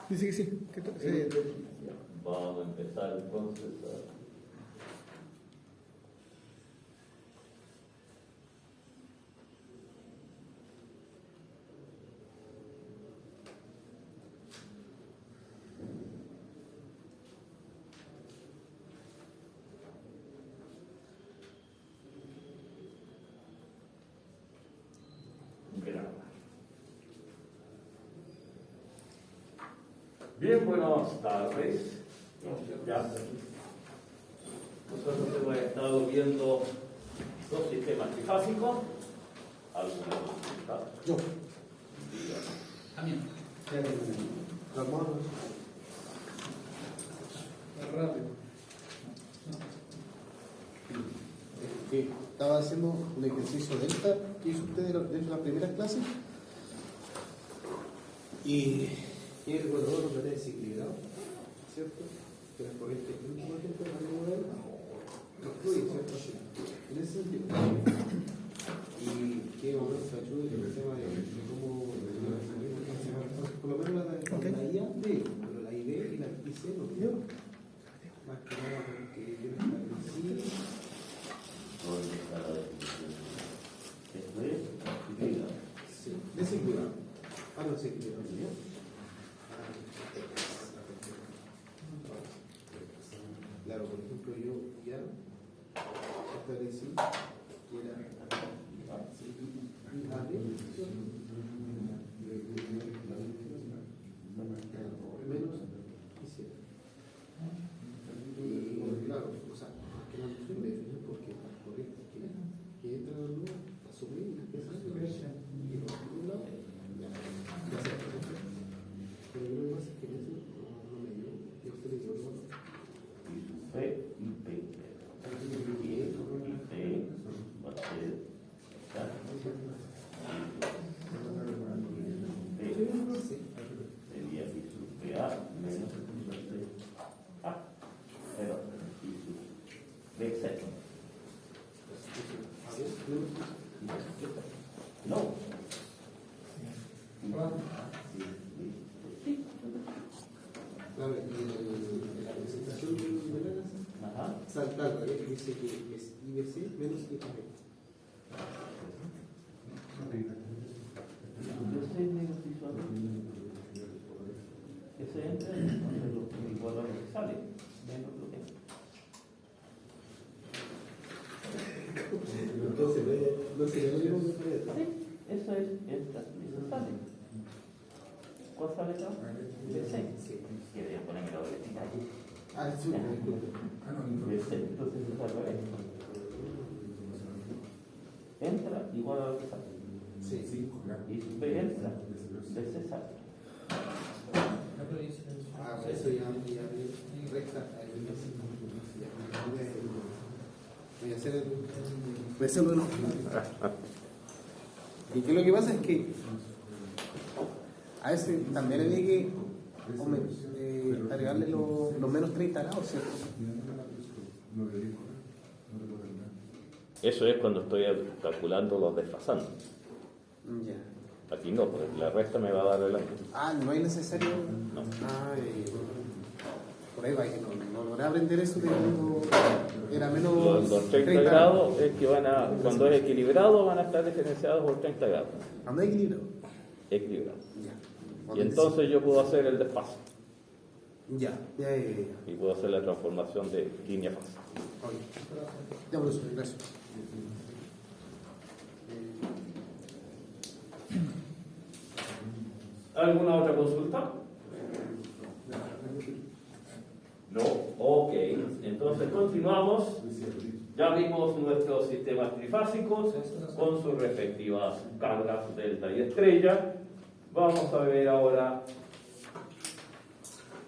Dice que sí. Vamos a empezar entonces a... Bien, buenas tardes. Ya. Nosotros hemos estado viendo dos sistemas trifásicos. ¿Alguna consulta? Yo. También. Las manos. Rápido. Sí, estaba haciendo un ejercicio delta que hizo usted desde la primera clase y el recordador lo tenía desequilibrado, ¿cierto? Que las corrientes fluyen, por ejemplo, en el modelo no fluyen, ¿cierto? En ese sentido. Y que vamos a ayudar con el tema de cómo por lo menos la IA B, pero la IB y la IC no quiero. Más que nada porque yo no establecí. ¿Dónde está la definición? Esto es desequilibrado. Sí, desequilibrado. No, desequilibrado. Claro, por ejemplo, yo ya establecí que era menos quisiera. Y claro, o sea, que la noción de definición porque las corrientes que entran al nudo, las suprimen, que salen y los lado, ya sé, pero lo que pasa es que en eso no me dio, y a usted le dio el valor. P y P. Y P va a ser... Sería I sub PA menos I sub A. Pero I sub BZ. No. Claro, y la presentación de la salta al revés, dice que es IBC menos IAB. Ese entra, entonces igual a lo que sale, menos lo que Entonces, no sería lo mismo que sí, eso es, entra, eso sale. ¿Cuál sale acá? B6. Quería ponerme la boletina aquí. sí, B6, entonces eso es al revés. Entra igual a lo que sale. sí. Y sub B entra, B6 sale. Eso ya recta. Voy a hacer voy a hacerlo de nuevo. Y que lo que pasa es que a ese también le dije agregarle los menos 30 grados, ¿cierto? Eso es cuando estoy calculando los desfasantes. Ya. Aquí no, porque la resta me va a dar el ángulo. No es necesario. No. Por ahí va, que no logré aprender eso de cuando era menos. Los 30 grados es que cuando es equilibrado van a estar diferenciados por 30 grados. ¿Cuándo es equilibrado? Equilibrado. Ya. Y entonces yo puedo hacer el desfase. Ya. Y puedo hacer la transformación de línea fase. Oye. Ya, por eso, gracias. ¿Alguna otra consulta? No. Ok, entonces continuamos. Ya vimos nuestros sistemas trifásicos con sus respectivas cargas delta y estrella. Vamos a ver ahora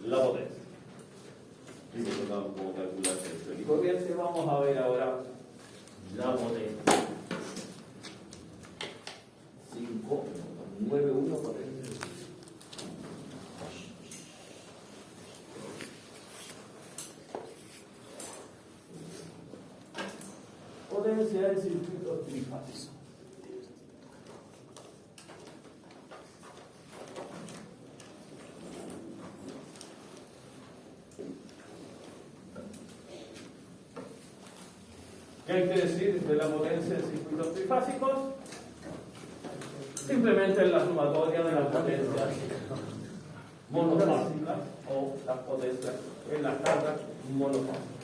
la potencia. Cómo calcular tensión y corriente. Vamos a ver ahora la potencia. 5, 9, 1, potencia. Potencia del circuito trifásico. hay que decir de la potencia en circuitos trifásicos? Simplemente es la sumatoria de las potencias monofásicas o las potencias en las cargas monofásicas.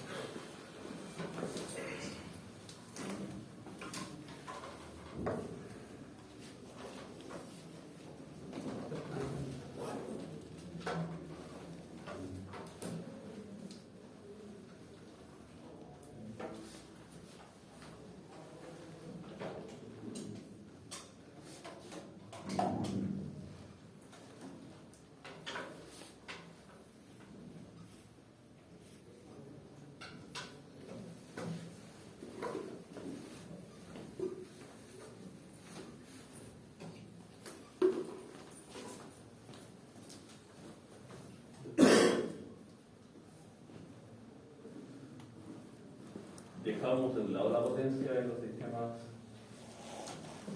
Dejamos de un lado la potencia de los sistemas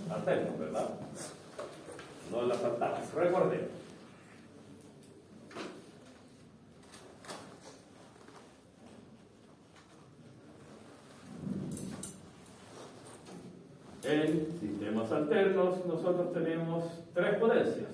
alternos, ¿verdad? No la saltamos. Recordemos. En sistemas alternos nosotros tenemos tres potencias.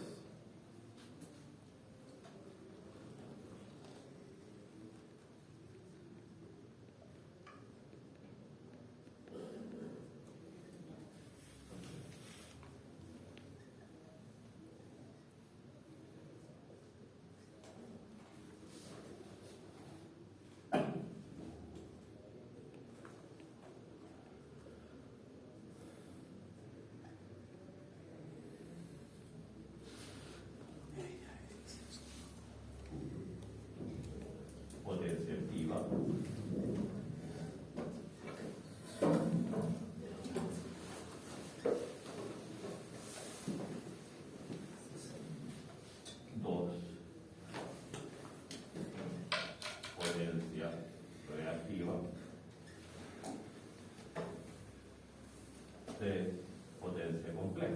Potencia activa. Dos. Potencia reactiva. Tres. Potencia compleja.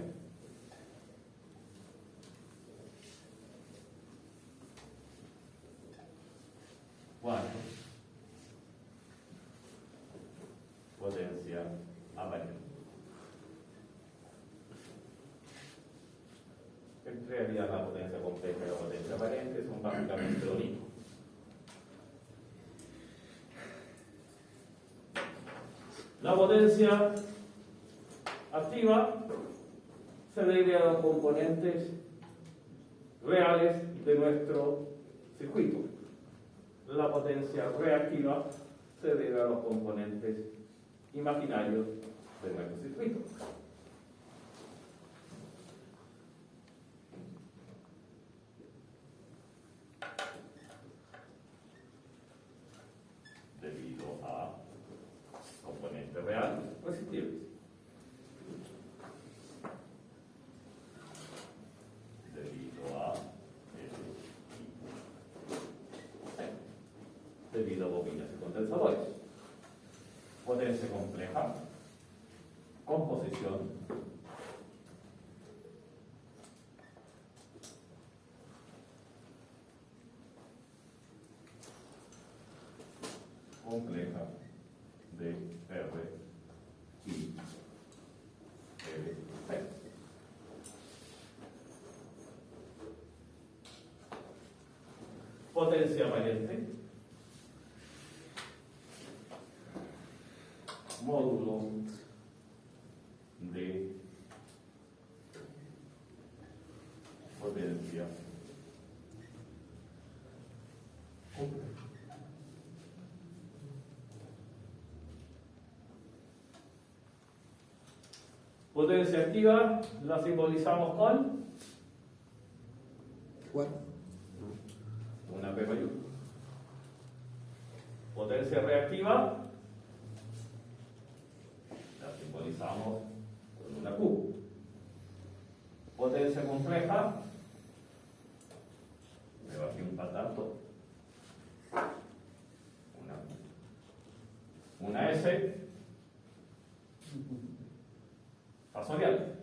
Cuatro. Potencia aparente. En realidad la potencia compleja y la potencia aparente son básicamente lo mismo. La potencia activa se debe a los componentes reales de nuestro circuito. La potencia reactiva se debe a los componentes imaginarios de nuestro circuito. Debido a componentes reales resistibles. Debido a debido a bobinas y condensadores. Potencia compleja, composición, compleja de R y L. Potencia aparente, módulo de potencia compleja. Potencia activa la simbolizamos con una P mayor. Potencia reactiva la simbolizamos con una Q. Potencia compleja, me bajé un patato, una S fasorial.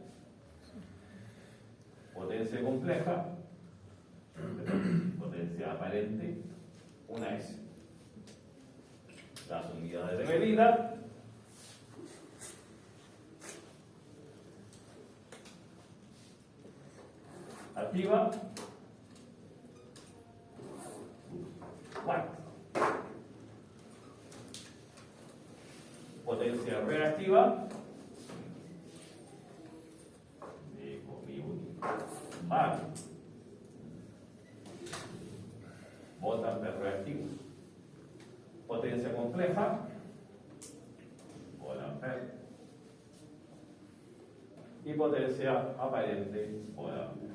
Potencia compleja, potencia aparente, una S. Las unidades de medida activa. Bueno. Potencia reactiva. Vale. Voltaje reactivo. Potencia compleja. Volt-ampere. Y potencia aparente. Volt-ampere.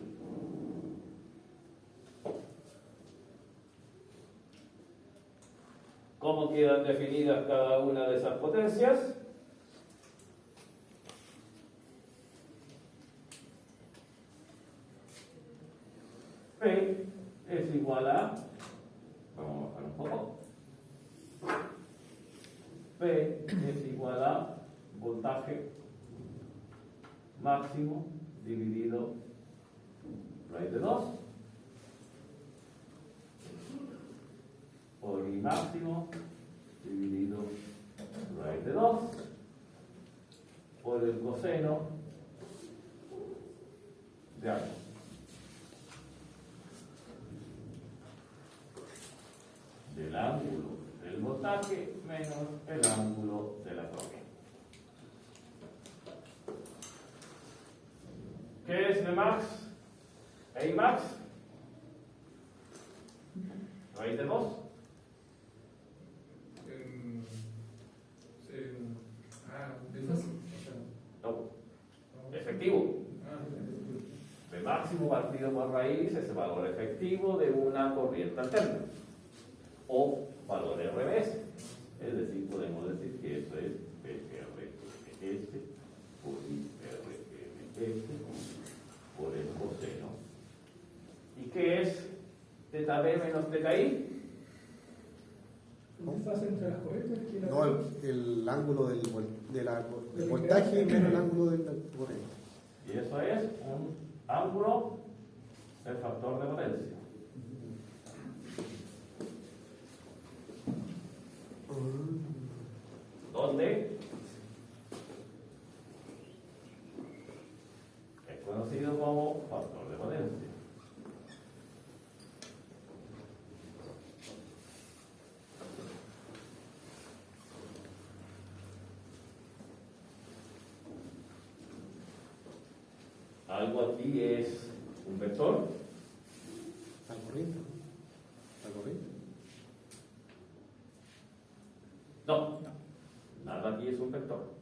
¿Cómo quedan definidas cada una de esas potencias? P es igual a, vamos a bajar un poco, P es igual a voltaje máximo dividido raíz de 2 por I máximo dividido raíz de 2 por el coseno de algo. Del ángulo del voltaje menos el ángulo de la corriente. ¿Qué es Vmax? E Imax. Raíz de 2. De fácil. No. Efectivo. V máximo partido por raíz es el valor efectivo de una corriente alterna. O valor RMS. Es decir, podemos decir que eso es PRMS por IRMS por el coseno. ¿Y qué es θB menos θI? ¿No fácil entre las corrientes? No, el ángulo del voltaje menos el ángulo de la corriente. Y eso es un ángulo del factor de potencia. ¿Dónde? Es conocido como factor de potencia. Algo aquí es un vector. La corriente. La corriente. No, nada aquí es un vector.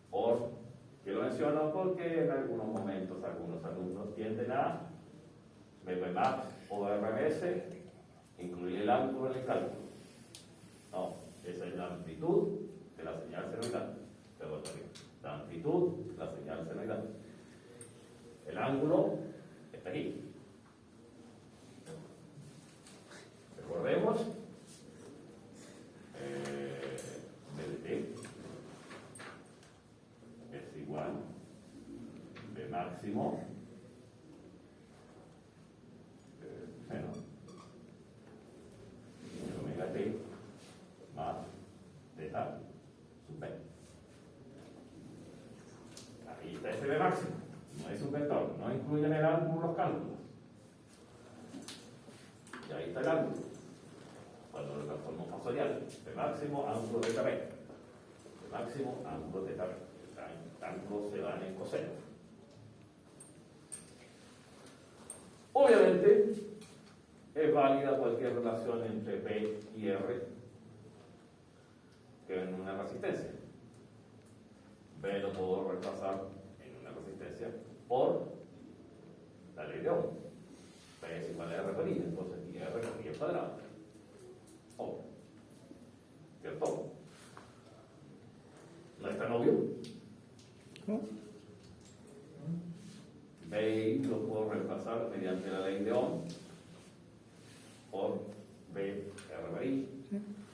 ¿Por qué lo menciono? Porque en algunos momentos algunos alumnos tienden a Vmax o RMS, incluir el ángulo en el cálculo. No, esa es la amplitud de la señal senoidal. La amplitud de la señal senoidal. El ángulo está aquí. Recordemos. BDT es igual B máximo menos omega T más θ sub B. Ahí está ese B máximo, no es un vector, no incluye en el ángulo los cálculos. Y ahí está el ángulo. Cuando lo transformamos fasorial, de máximo ángulo de θB, de máximo ángulo de θB, ángulos se van en coseno. Obviamente es válida cualquier relación entre P y R que en una resistencia. B lo puedo reemplazar en una resistencia por la ley de Ohm. P es igual a R por I, entonces I R por I al cuadrado. ¿Cierto? ¿No es tan obvio? B lo puedo reemplazar mediante la ley de Ohm por B R por I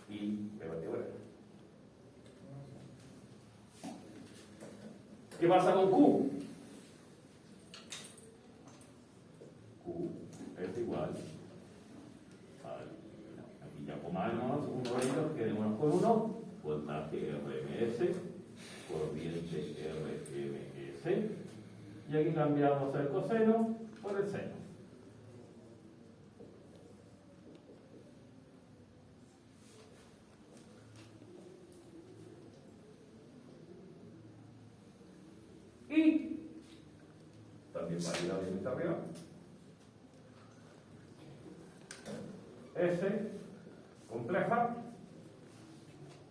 y B batido R. ¿Qué pasa con Q? Q es igual aquí ya comamos un rollo que tenemos con uno, voltaje RMS, corriente RMS y aquí cambiamos el coseno por el seno. Y también va a ir a la límite arriba. S compleja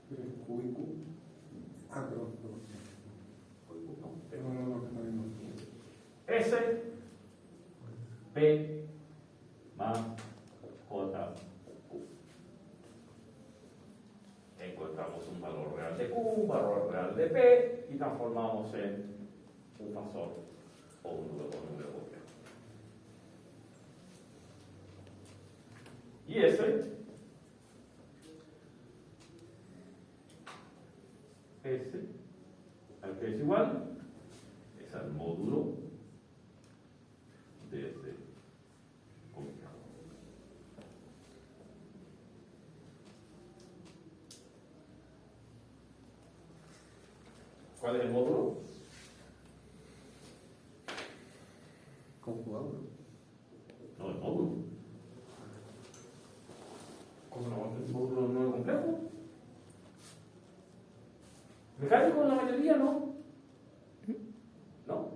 Q y Q. Ah, perdón. No. S P más J Q. Encontramos un valor real de Q, un valor real de P y transformamos en un fasor o un número complejo. Y S al que es igual es al módulo de este complejo. ¿Cuál es el módulo? Conjugado, ¿no? No, el módulo. ¿Cómo no? ¿El módulo no es complejo? Mecánico la mayoría no. ¿No?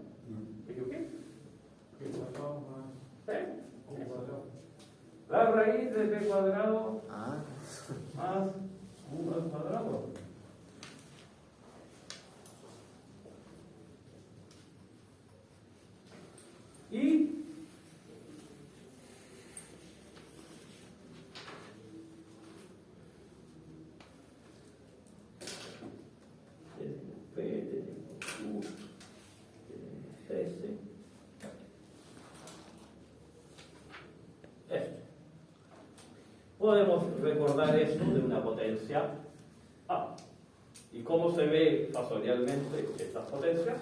¿Me equivoqué? ¿Sí? La raíz de b cuadrado más q al cuadrado. Y podemos recordar esto de una potencia A. ¿Y cómo se ve fasorialmente estas potencias?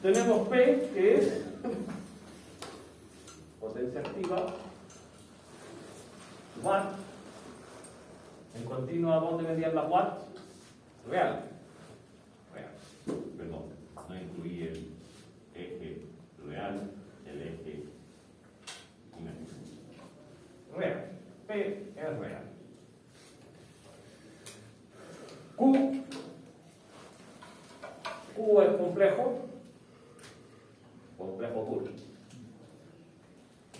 Tenemos P, que es potencia activa, watt, en continua ¿dónde medían las watts? Real. Perdón, no incluí el eje real, el eje imaginado. Real. P es real. Q es complejo puro.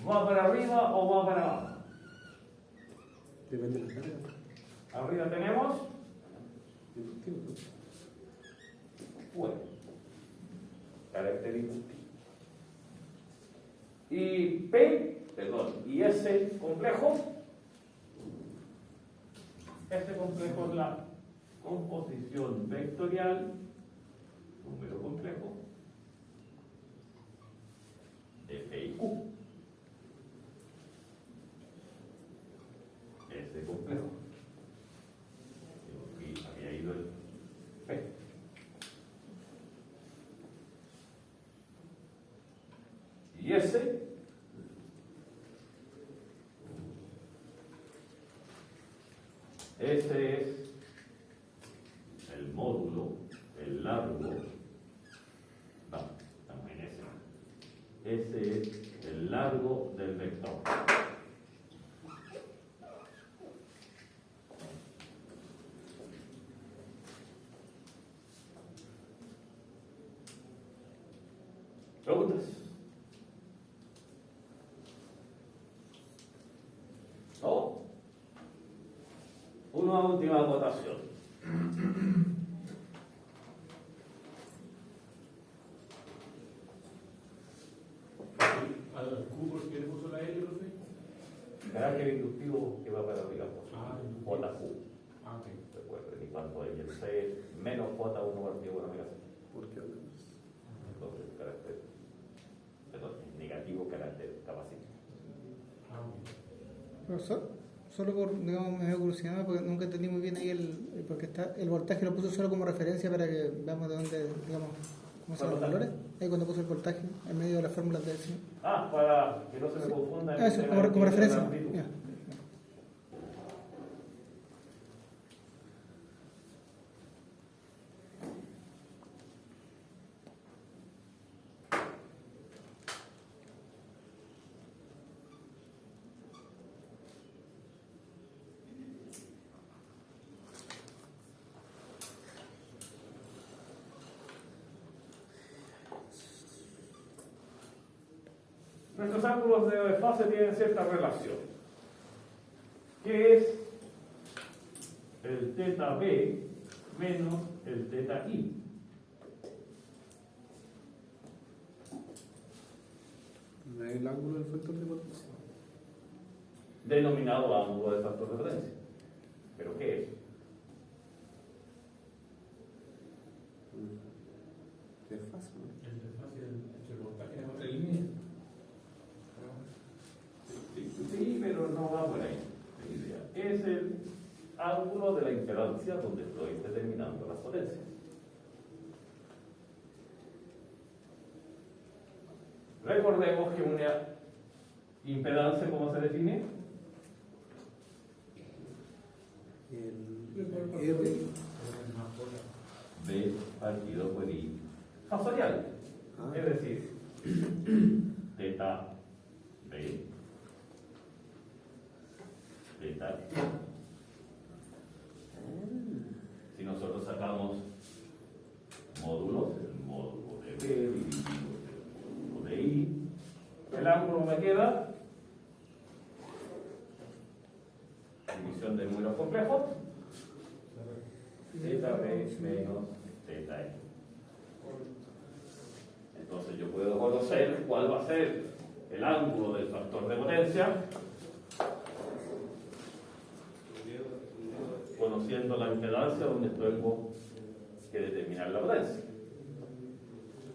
¿Va para arriba o va para abajo? Depende de la carga. Arriba tenemos Q, carácter inductivo. Y S complejo es la composición vectorial, número complejo, de P y Q. S complejo. Aquí había ido el P. Y S es el módulo, el largo. No, estamos en S. Ese es el largo del vector. ¿Preguntas? ¿No? Una última votación. ¿Al Q por qué le puso la L, profe? Carácter inductivo que va para arriba. JQ. Ah, ok. Recuerden, y cuando hay el C menos J1 partido por amiga C. ¿Por qué? Entonces, carácter, perdón, negativo carácter capacitado. Ah, ok. Profesor, solo por, digamos, me dio curiosidad porque nunca entendí muy bien ahí porque está el voltaje lo puso solo como referencia para que veamos de dónde, digamos, cómo son los valores. Ahí cuando puso el voltaje en medio de las fórmulas de sí. Para que no se me confunda. Eso, como referencia. Ya. Nuestros ángulos de fase tienen cierta relación, que es el teta B menos el teta I. El ángulo del factor de potencia. Denominado ángulo de factor de potencia. ¿Pero qué es? Es fácil, ¿no? El desfase entre el voltaje En otra línea. Sí, pero no va por ahí. La idea es el ángulo de la impedancia donde estoy determinando las potencias. Recordemos que una impedancia, ¿cómo se define? El R B partido por I fasorial. Ah. Es decir, teta B, teta I. Si nosotros sacamos módulos, el módulo de B dividido el módulo de I, el ángulo me queda división de números complejos, teta B menos teta I. Entonces yo puedo conocer cuál va a ser el ángulo del factor de potencia conociendo la impedancia donde tengo que determinar la potencia.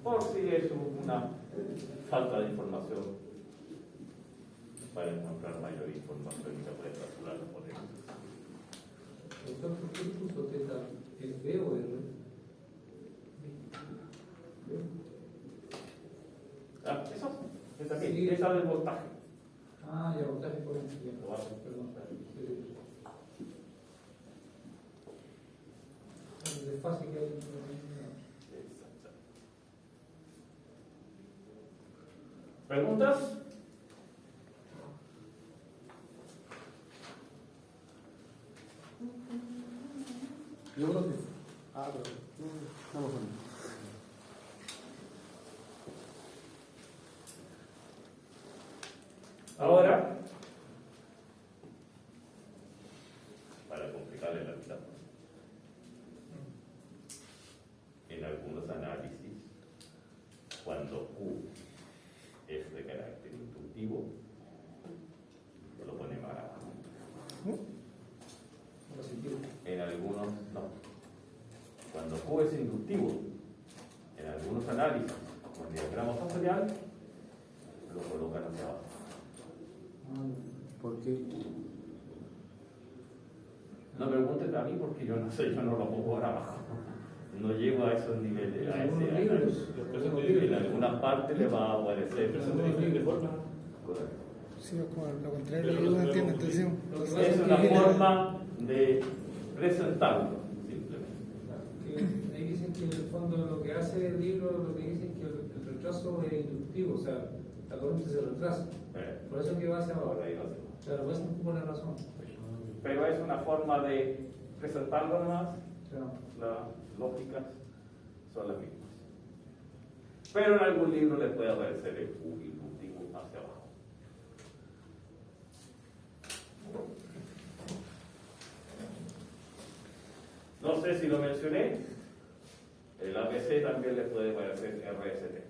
Por si es una falta de información para encontrar mayor información y se puede calcular la potencia. Doctor, ¿por qué puso teta? ¿Es B o R? Eso es también, Sí. esa del voltaje. Ah, ya, voltaje por encima. Lo hace. Perdón. El desfase que hay. Exacto. ¿Preguntas? Yo creo que. Pero. Vamos a ver. Ahora, para complicarle la vida, en algunos análisis, cuando Q es de carácter inductivo, lo pone más abajo. En algunos no. Cuando Q es inductivo, en algunos análisis, con diagrama fasorial, lo colocan hacia abajo. ¿Por qué? No me preguntes a mí porque yo no sé, yo no lo pongo por abajo. No llego a esos niveles. A Algunos ese libros. en algunas partes le va a aparecer. de forma. Correcto. Sí, es como lo contrario, yo no entiendo. Entonces, Es una forma de presentarlo, simplemente. Que ahí dicen que en el fondo lo que hace el libro, lo que dicen que el retraso es inductivo, o sea, la corriente se retrasa. Por eso es que va hacia abajo. Por ahí no sé. Claro, pues es una razón. Pero es una forma de presentarlo nomás. Claro. Las lógicas son las mismas. Pero en algún libro le puede aparecer el Q inductivo hacia abajo. No sé si lo mencioné, el APC también le puede aparecer RST.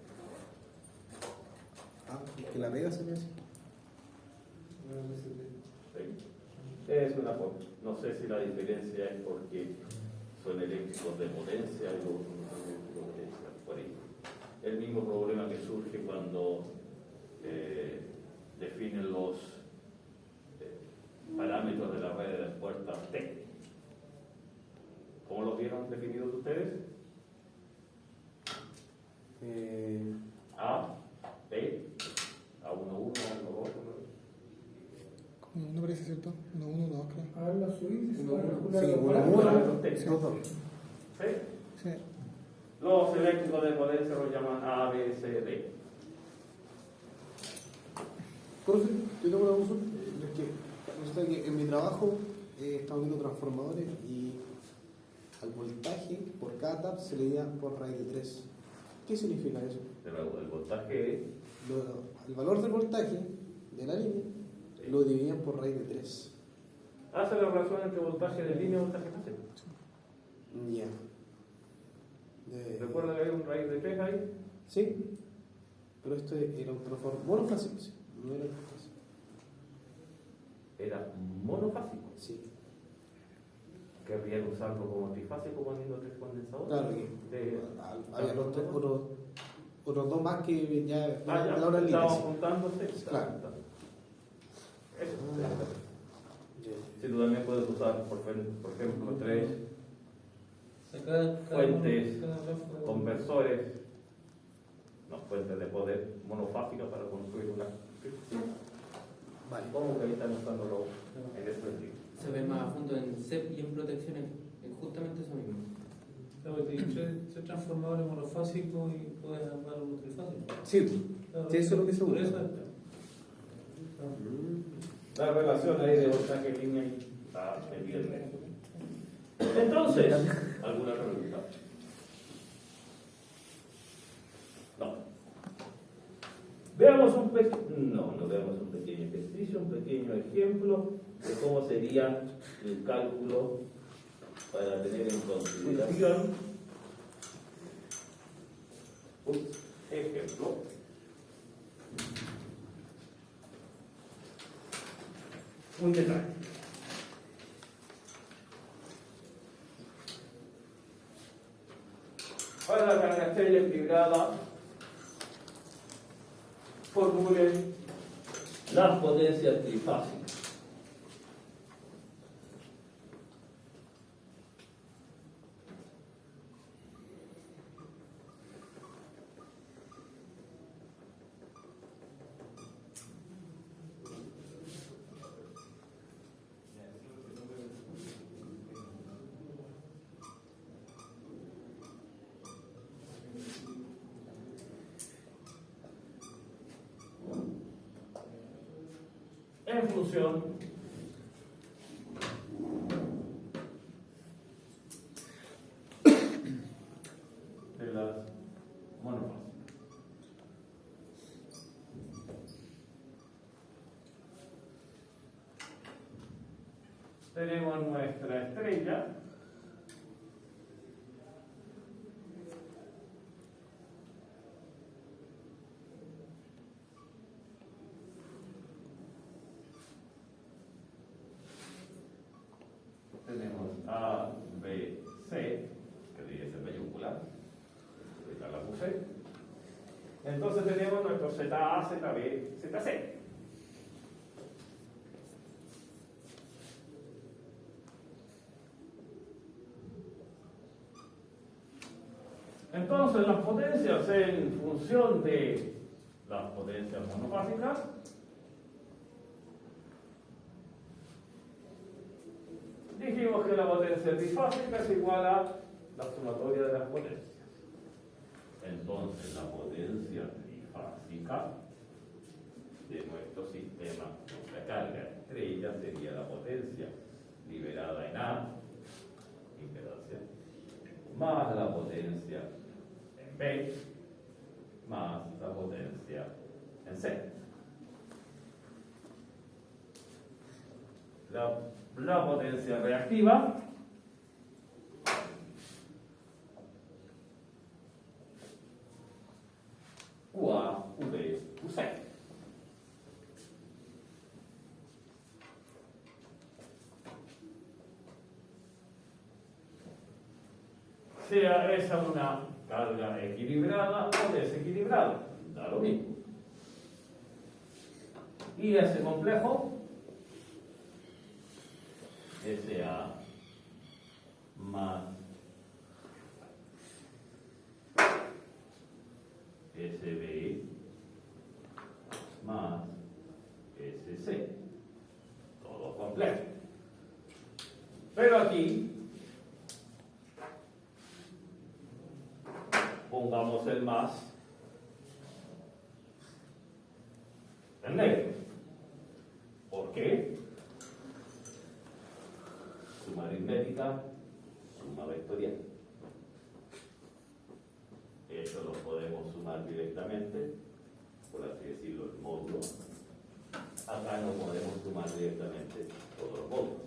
Que la pega se me hace. ¿Sí? Es una forma. No sé si la diferencia es porque son eléctricos de potencia y luego son eléctricos de potencia. Por ahí. El mismo problema que surge cuando definen los parámetros de la red de puertas T. ¿Cómo los vieron definidos ustedes? A, B, A11, A12. Como no parece cierto. 1, 1, 2, creo. A ver, la subí, se Sí, va a calcular uno, los uno, parámetros. Parámetros T. ¿Sí? ¿Sí? Sí. Los eléctricos de potencia los llaman A, B, C, D. Profe, yo tengo una consulta. Es que resulta que en mi trabajo estamos viendo transformadores y al voltaje por cada tap se le da por raíz de 3. ¿Qué significa eso? Pero el voltaje El valor del voltaje de la línea lo dividían por raíz de 3. hace la relación entre voltaje de línea y voltaje fase. Ya. ¿Recuerda que hay un raíz de 3 ahí? Sí, pero esto era un transformador monofásico, sí. No era trifásico. Era monofásico. Sí. ¿Querrían usarlo como trifásico poniendo 3 condensadores? Claro que había otros dos más que ya ya, la hora libre. estaban juntándose. Claro. Eso. Ya. Si tú también puedes usar, por ejemplo, 3 O sea, cada Fuentes, cada ráfaga- conversores, no, fuentes de poder monofásicas para construir una. Vale. ¿Cómo que ahí están usándolo en ese sentido? Se ve más a fondo en CEP y en protecciones. Es justamente eso mismo. Claro, te digo, tres transformadores monofásicos y puedes armar un trifásico. Sí, Claro, sí, eso es lo que se por usa. eso es. La relación ahí de voltaje línea está evidente. Entonces, ¿alguna pregunta? No. Veamos un pequeño ejercicio, un pequeño ejemplo de cómo sería el cálculo para tener en consideración. Un ejemplo. Un detalle. Para la carga estrella equilibrada, formulen las potencias trifásicas. En función de las monofásicas. Tenemos nuestra estrella. Tenemos A, B, C, que debería ser mayúscula, ya la puse. Entonces tenemos nuestro ZA, ZB, ZC. Entonces las potencias en función de las potencias monofásicas dijimos que la potencia trifásica es igual a la sumatoria de las potencias. Entonces la potencia trifásica de nuestro sistema, nuestra carga estrella, sería la potencia liberada en A, impedancia, más la potencia en B, más la potencia en C. La potencia reactiva UA, UB, UC. Sea esa una carga equilibrada o desequilibrada, da lo mismo. Y ese complejo SA más SB más SC. Todo complejo. Pero aquí pongamos el más en negro. ¿Por qué? Suma aritmética, suma vectorial. Eso lo podemos sumar directamente, por así decirlo, el módulo. Acá no podemos sumar directamente todos los módulos,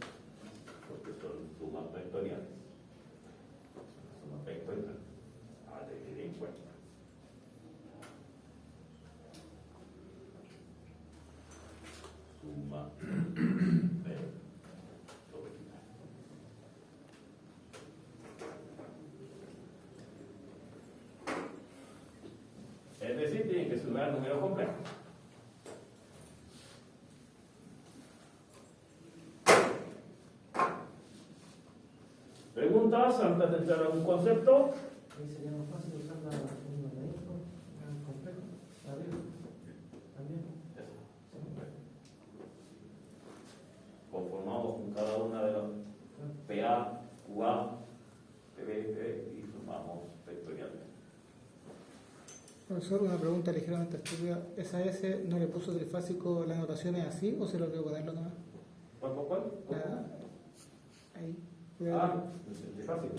porque son sumas vectoriales. Suma vectorial a tener en cuenta. Suma vectorial. Es decir, tienen que sumar números complejos. ¿Preguntas antes de entrar a un concepto? Ahí sería más fácil usar la fórmula de info, complejo, arriba, también. Conformamos con cada una de las PA, QA, PB, PB y sumamos vectorialmente. Profesor, una pregunta ligeramente estúpida. ¿Esa S no le puso trifásico las notaciones así o se lo olvidó ponerlo nomás? ¿Cuál? Ahí. Ah, es fácil.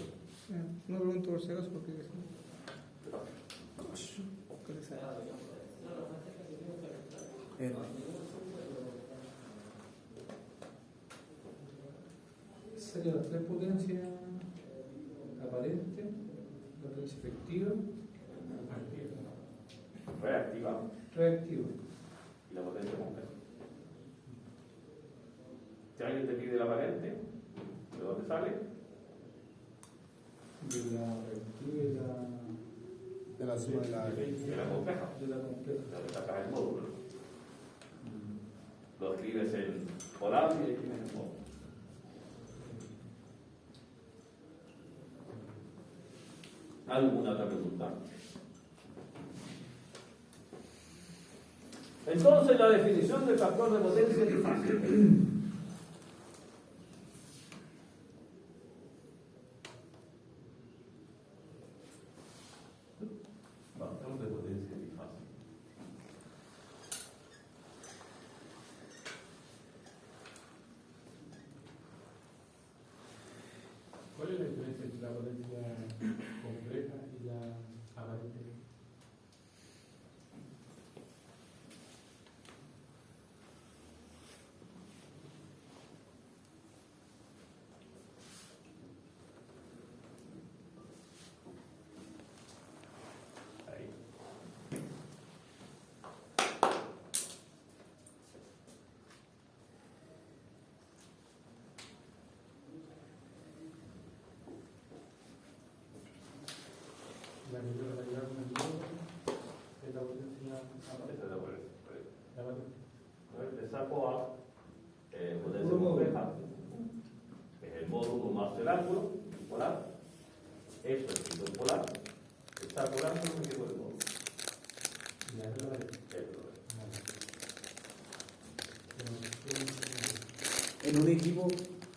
No pregunto por si acaso porque ¿qué le sale? Sería las tres potencias aparentes, la potencia efectiva, Reactiva reactiva. y la potencia compleja. Si alguien te pide la aparente, ¿de dónde sale? De la reactiva y De la suma de la. De la compleja. de la completa. Le sacas el módulo. Lo escribes en polar y escribes en módulo. ¿Alguna otra pregunta? Entonces, la definición del factor de potencia es fácil. Factor de potencia es fácil. ¿Cuál es la diferencia entre la potencia compleja y la aparente? Ahí. La que yo la llevo con el módulo es la potencia aparente. Esa es la potencia. La aparente. A ver, le saco a potencia Puro módulo. compleja, que es el módulo más el ángulo polar. Esto es el polar. Le saco el ángulo y me quedo el módulo. Y la otra aparente. Esto es. En un equipo,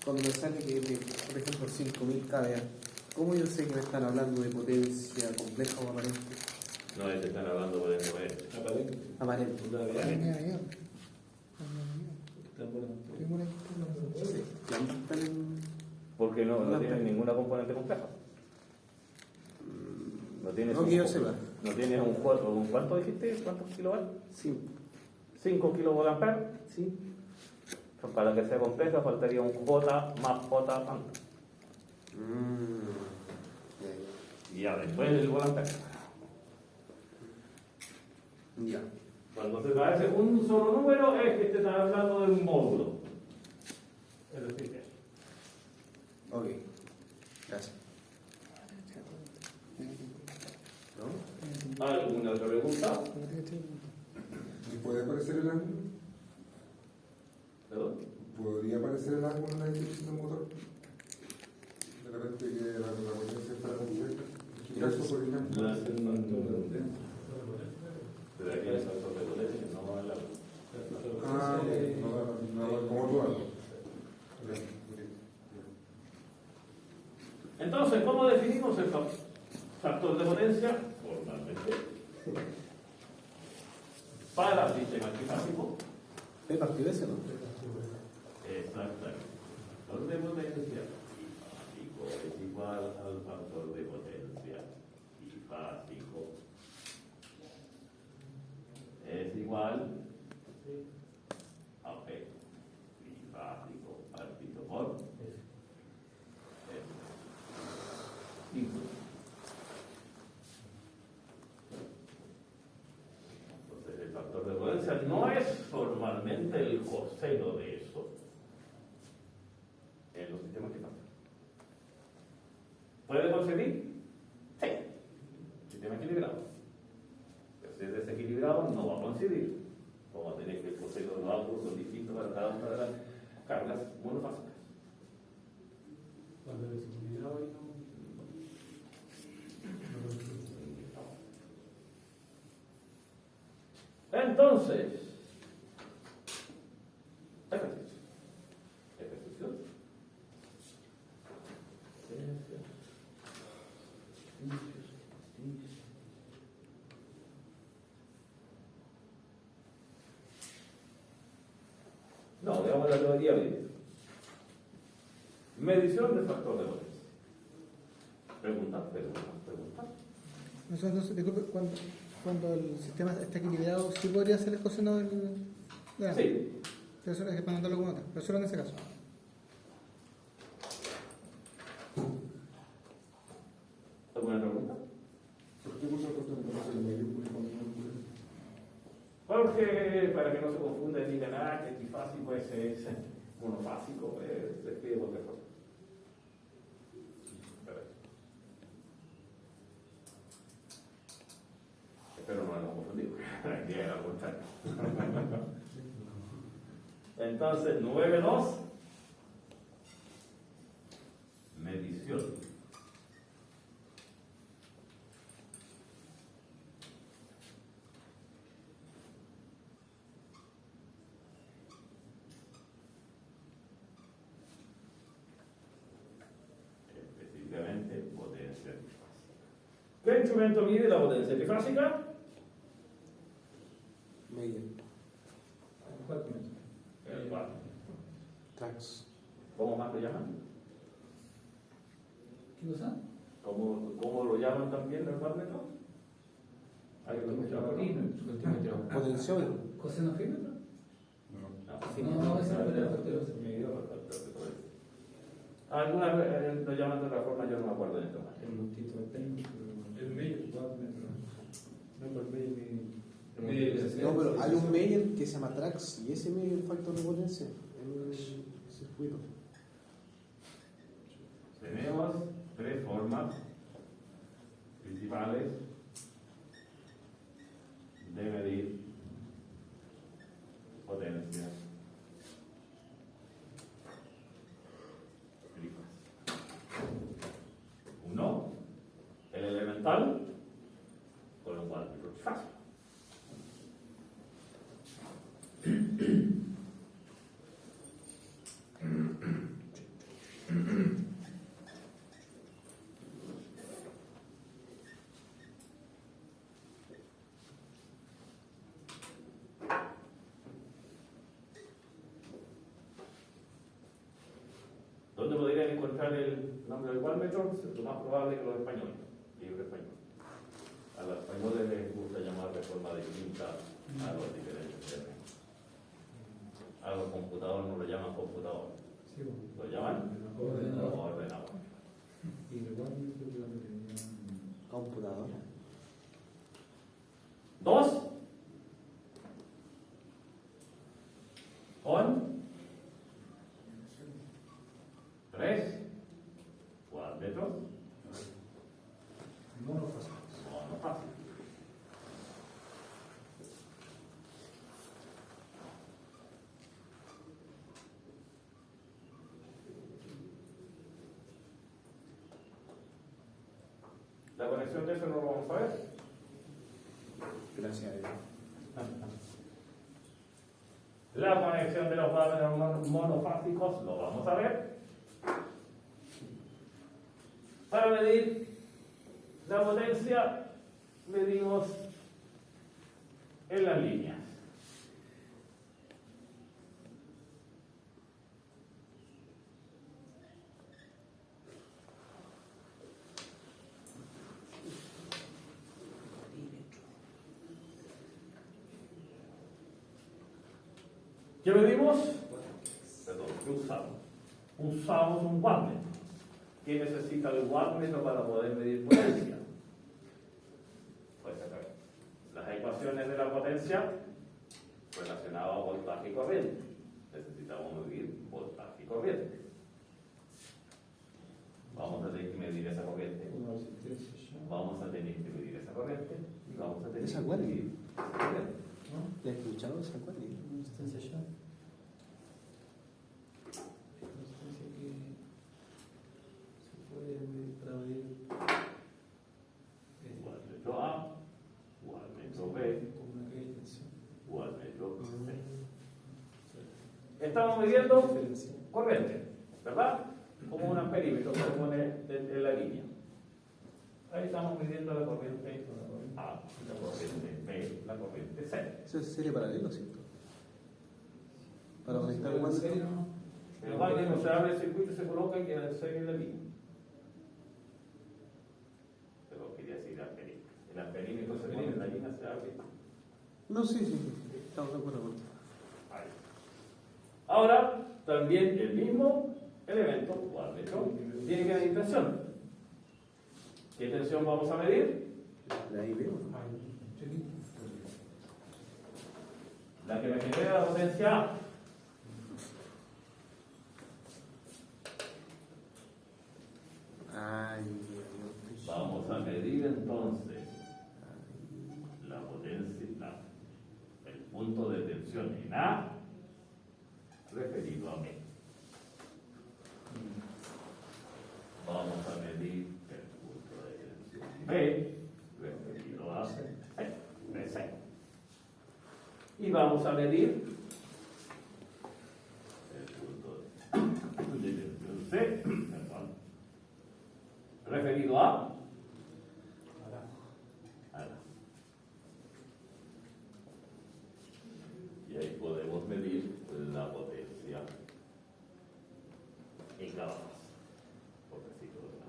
cuando me sale que, por ejemplo, 5000 kVA, ¿cómo yo sé que me están hablando de potencia compleja o aparente? No es que están hablando por el momento. Aparente. ¿La misma están en.? Porque no tienen ninguna componente compleja. No tienes No que yo sepa. No tienes un ¿cuánto dijiste? ¿Cuántos kilovatios? Sí. 5 kilovoltamperios. Sí. Para que sea compleja faltaría un J más J tanto. Y ya después el volantario. Ya. Cuando se parece un solo número es que te están hablando de un módulo. Es decir, que Ok. Gracias. ¿No? ¿alguna otra pregunta? ¿Y puede aparecer el ángulo? ¿Perdón? ¿Podría podría aparecer el ángulo en la dirección del motor. De repente que la potencia está completa. Eso, por ejemplo. No es el factor de potencia. Pero aquí el factor de potencia no va a la. Ah, no, como tú hablas. Entonces, ¿cómo definimos el factor de potencia? Formalmente. Para el sistema trifásico. P partido ese, ¿no? Exactamente. El factor de potencia trifásico es igual al factor de potencia trifásico. Es igual a P trifásico partido por entonces el factor de potencia no es formalmente el coseno de eso en los sistemas trifásicos. ¿Puede concebir? Sí. Sistema equilibrado. Pero si es desequilibrado no va a coincidir. Vamos a tener que el coseno de los ángulos son distintos para cada una de las cargas monofásicas. Cuando desequilibrado y no. Entonces, ejercicio. No, digamos la teoría bien. Medición del factor de potencia. Pregunta. Nosotros, disculpe, cuando el sistema está equilibrado, ¿sí podría ser el coseno del... Sí. Pero eso es que para anotarlo con otra, pero solo en ese caso. ¿Alguna pregunta? ¿Por qué puso el factor de potencia en medio? Porque para que no se confunda y digan, que trifásico ese es monofásico, se escribe cualquier cosa. Espero no hayamos confundido. Bien, al contrario. Entonces, 9.2. Medición. Específicamente, potencia trifásica. ¿Qué instrumento mide la potencia trifásica? Meyer. ¿Cuál metro? El cual. Trax. ¿Cómo más lo llaman? ¿Qué cosa? ¿Cómo lo llaman también normalmente? ¿Hay que lo escuchado? Potenciómetro. ¿Cosenogémetro? No, No, ese es el factor de medidor, el factor de potencia. Algunas lo llaman de otra forma, yo no me acuerdo en este momento. El multito técnico. El medio, wattmetro. No, por medio. No, pero hay un Meyer que se llama Trax y ese mide el factor de potencia en el circuito. Tenemos tres formas principales de medir potencia trifásica. Uno, el elemental, con lo cual es fácil. ¿Dónde podrían encontrar el nombre del Wattmetro? Lo más probable que los españoles, libro español. A los españoles les gusta llamar de forma distinta a los diferentes términos. A los computadores no lo llaman computador, Sí, lo llaman ordenador. y el wattmetro que lo tenían. Computadora. Dos, on. Tres, Wattmetros. Monofásico. Monofásico. La conexión de eso no lo vamos a ver. Gracias a Dios. La conexión de los valores monofásicos lo vamos a ver. Para medir la potencia, medimos en las líneas. ¿Qué medimos? Perdón, ¿qué usamos? Usamos un wattmetro. ¿Qué necesita el wattmetro para poder medir potencia? Pues las ecuaciones de la potencia relacionadas a voltaje y corriente. Necesitamos medir voltaje y corriente. Vamos a tener que medir esa corriente. Vamos a tener que medir esa corriente. Y vamos a tener ¿Esa que cuál? medir esa corriente. ¿Le has escuchado esa cual? Wattmetro A, wattmetro B, wattmetro C. Estamos midiendo corriente, ¿verdad? Como un amperímetro que se pone en la línea. Ahí estamos midiendo la corriente A, la corriente B, la corriente C. Eso es serie paralela, ¿cierto? Para conectar el wattmetro. El wattmetro se abre el circuito y se coloca y queda en serie en la línea. Pero quería decir amperímetro. El amperímetro se pone en la línea, se abre. No, sí. Estamos de acuerdo contigo. Ahí. Ahora, también el mismo elemento, wattmetro, tiene que medir tensión. ¿Qué tensión vamos a medir? De ahí veo. La que me genera la potencia A. Ay, Vamos a medir entonces la potencia, el punto de tensión en A referido a B. Vamos a medir el punto de tensión B referido a BC. Y vamos a medir el punto de tensión C, perdón, referido a y ahí podemos medir la potencia en cada fase, por decirlo de una.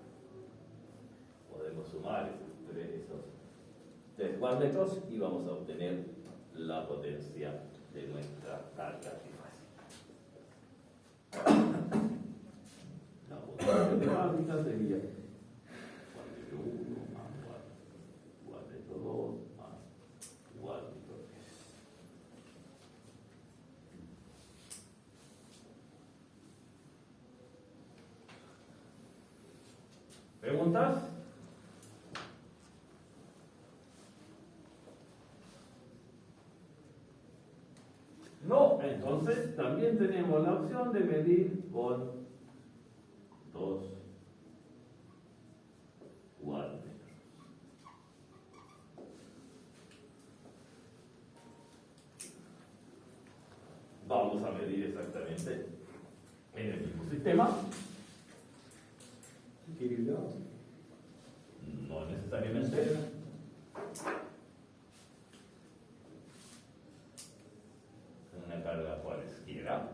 Podemos sumar esos tres wattmetros y vamos a obtener la potencia de nuestra carga trifásica. La potencia trifásica sería wattmetro 1 más wattmetro 2 más wattmetro 3. ¿Preguntas? No, entonces también tenemos la opción de medir con 2 wattmetros. Vamos a medir exactamente en el mismo sistema. No necesariamente. Una carga cualesquiera.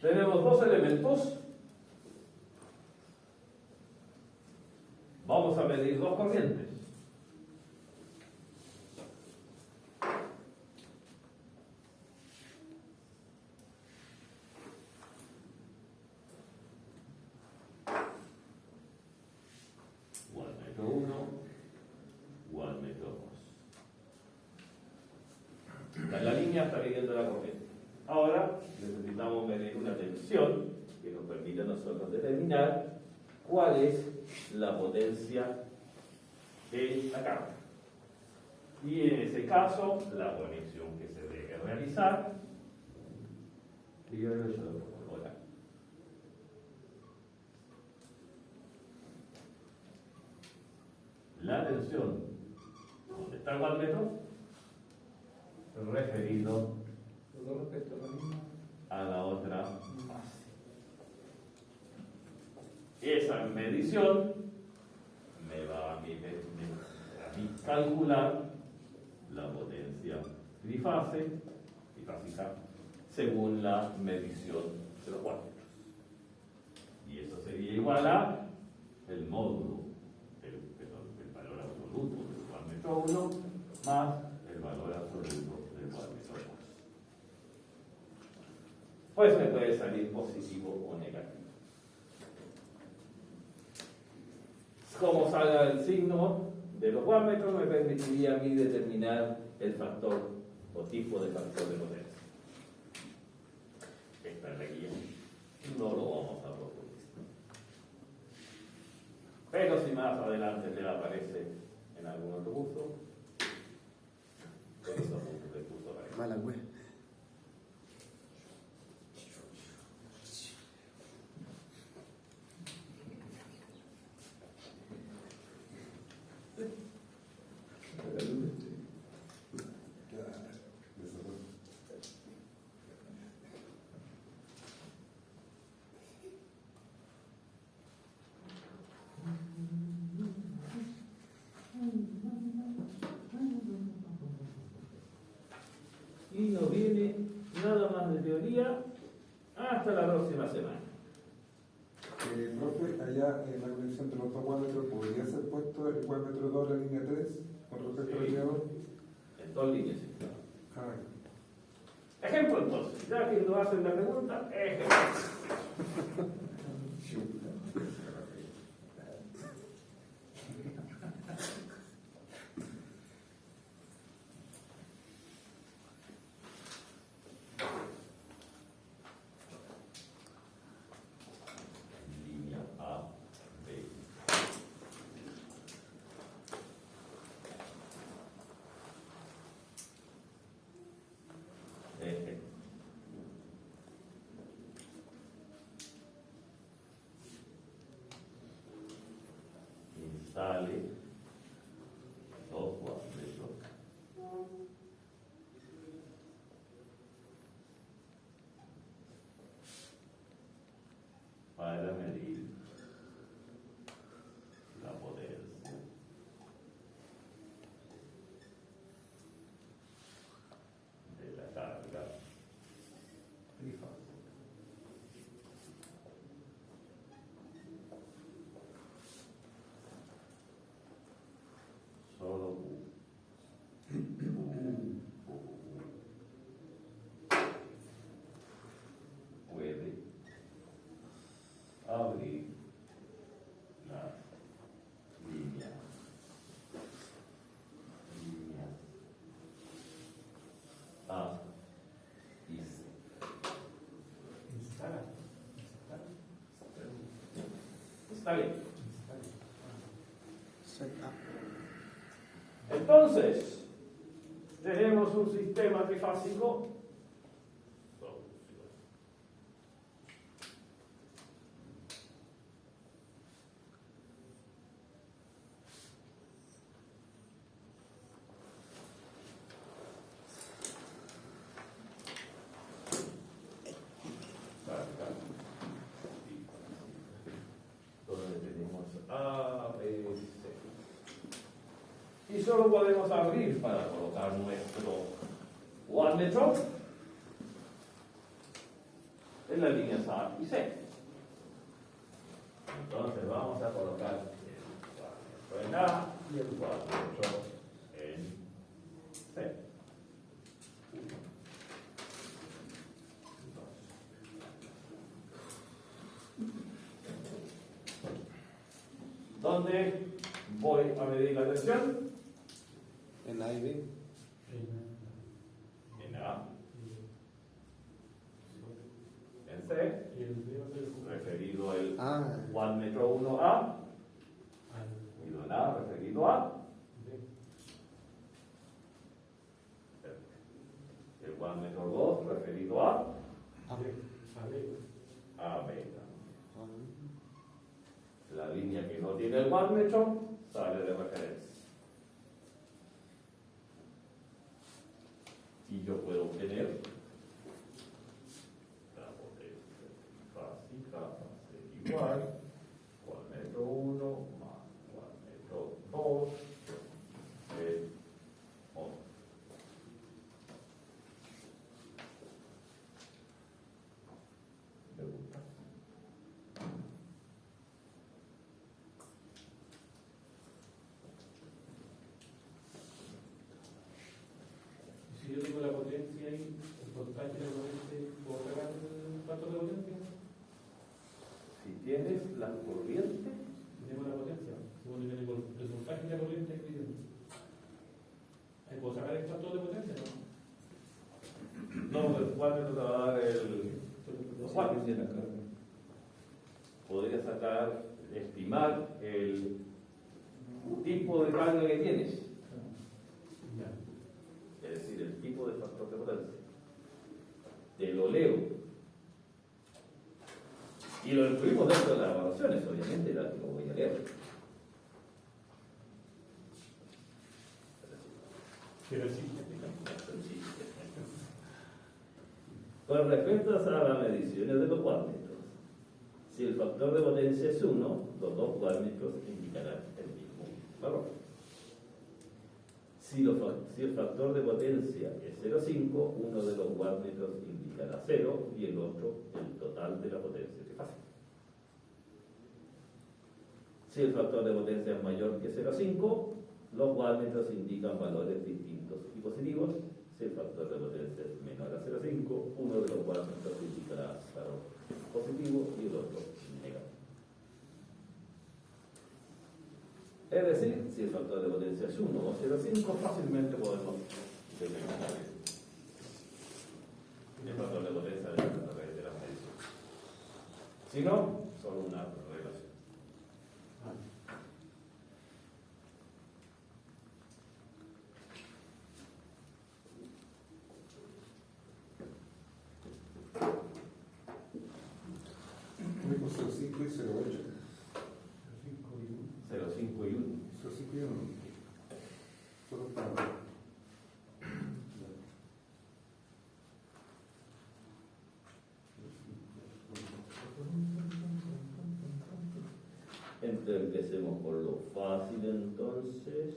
Tenemos dos elementos. Vamos a medir dos corrientes. Wattmetro 1, wattmetro 2. La línea está midiendo la corriente. Ahora necesitamos medir una tensión que nos permita a nosotros determinar cuál es la potencia de la carga. Y en ese caso, la conexión que se debe realizar, ahora, la tensión, ¿dónde está el wattmetro? Referido Todo respecto a la misma. a la otra fase. Esa medición me va a mí calcular la potencia trifásica según la medición de los wattmetros. Y eso sería igual a el módulo, el valor absoluto del wattmetro 1 más el valor absoluto del wattmetro 2. Pues me puede salir positivo o negativo. Como salga el signo de los wattmetros, me permitiría a mí determinar el factor o tipo de factor de potencia. Esta es la guía. No lo vamos a profundizar. Pero si más adelante le aparece en algún otro curso, con esos puntos del curso aparece. Mala wea. Y no viene nada más de teoría hasta la próxima semana. Profe, allá en la conexión de los dos wattmetros, ¿podría ser puesto el wattmetro 2 en la línea 3 con respecto al Sí. línea 2? En dos líneas. Ah, Ejemplo entonces, ya que nos hacen la pregunta, ejemplo. Línea A, B. Eje. Instale dos wattmetros para medir la potencia de la carga trifásica. Solo U. Puede abrir la línea A y C. Está bien. Entonces, tenemos un sistema trifásico. Donde tenemos A, B, C. Y solo podemos abrir para colocar nuestro wattmetro en las líneas A y C. Entonces vamos a colocar el wattmetro en A y el wattmetro en C. ¿Dónde voy a medir la tensión? En A y B. En A. En C. Referido el wattmetro 1A. Y en A referido a Wattmetro 2 referido a A ver. beta. La línea que no tiene el wattmetro sale de referencia. Y yo puedo obtener la potencia básica va a ser igual wattmetro 1 más wattmetro 2 de 1. Me gusta. Si yo tengo la potencia ahí, el voltaje de la corriente, ¿puedo sacar el factor de potencia? Si tienes la corriente, Tenemos la potencia. Según el voltaje y la corriente escribiendo. Ahí puedo sacar el factor de potencia, ¿no? no, el wattmetro te va a dar los watts. Podría sacar, estimar el tipo de carga que tienes, Ya. es decir, el tipo de factor de potencia. Te lo leo. Y lo incluimos dentro de las evaluaciones, obviamente, la que lo voy a leer. Pero sí. Con respecto a las mediciones de los wattmetros, si el factor de potencia es 1, los dos wattmetros indicarán el mismo valor. Si el factor de potencia es 0,5, uno de los wattmetros indicará 0 y el otro el total de la potencia trifásica. Si el factor de potencia es mayor que 0,5, los wattmetros indican valores distintos y positivos. Si el factor de potencia es menor a 0,5, uno de los wattmetros indicará valor positivo y el otro negativo. Es decir, si el factor de potencia es 1 o 0,5, fácilmente podemos determinar el factor de potencia a través de las mediciones. Si no, solo una relación. Único 05 y 08. 0,5 y 1. 05 y 1. Solo para. Empecemos por lo fácil entonces.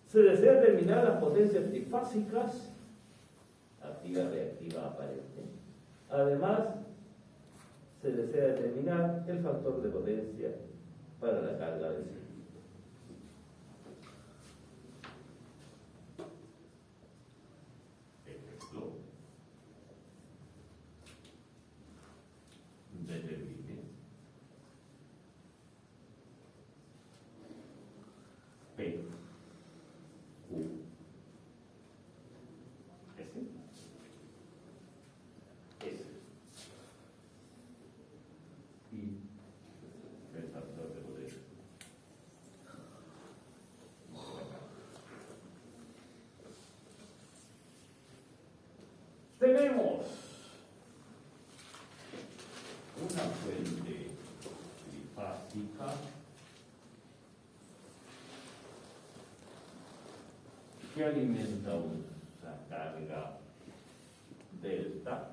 Se desea determinar las potencias trifásicas, activa, reactiva, aparente. Además, se desea determinar el factor de potencia para la carga del circuito. Ejemplo. Determine P, Q, S, S y el factor de potencia. Tenemos una fuente trifásica que alimenta una carga delta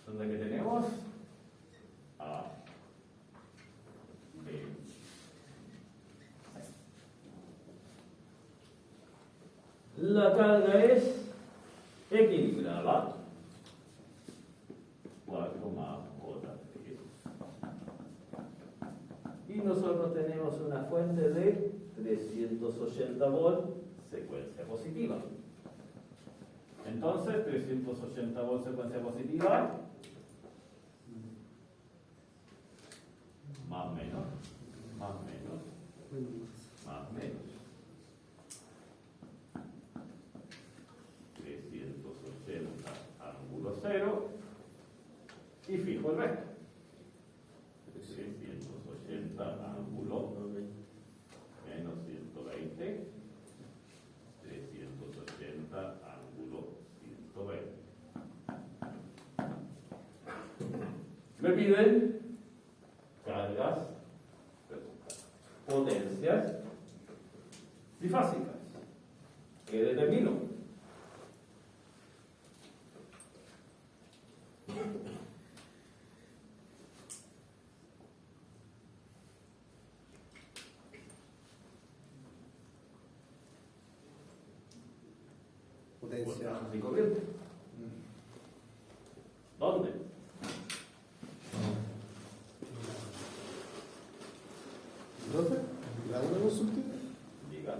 donde que tenemos A, B, C. La carga es equilibrada, 4 más J3. Y nosotros tenemos una fuente de 380 volts, secuencia positiva. Entonces, 380 volts, secuencia positiva, más o menos, más o menos, más o menos. 380 ángulo 0 y fijo el resto. 380 ángulo menos 120, 380 ángulo 120. Me piden cargas, potencias trifásicas. ¿Qué determino? Potencia. Voltaje y corriente. ¿Dónde? Profe, ¿le hago una consulta? Diga.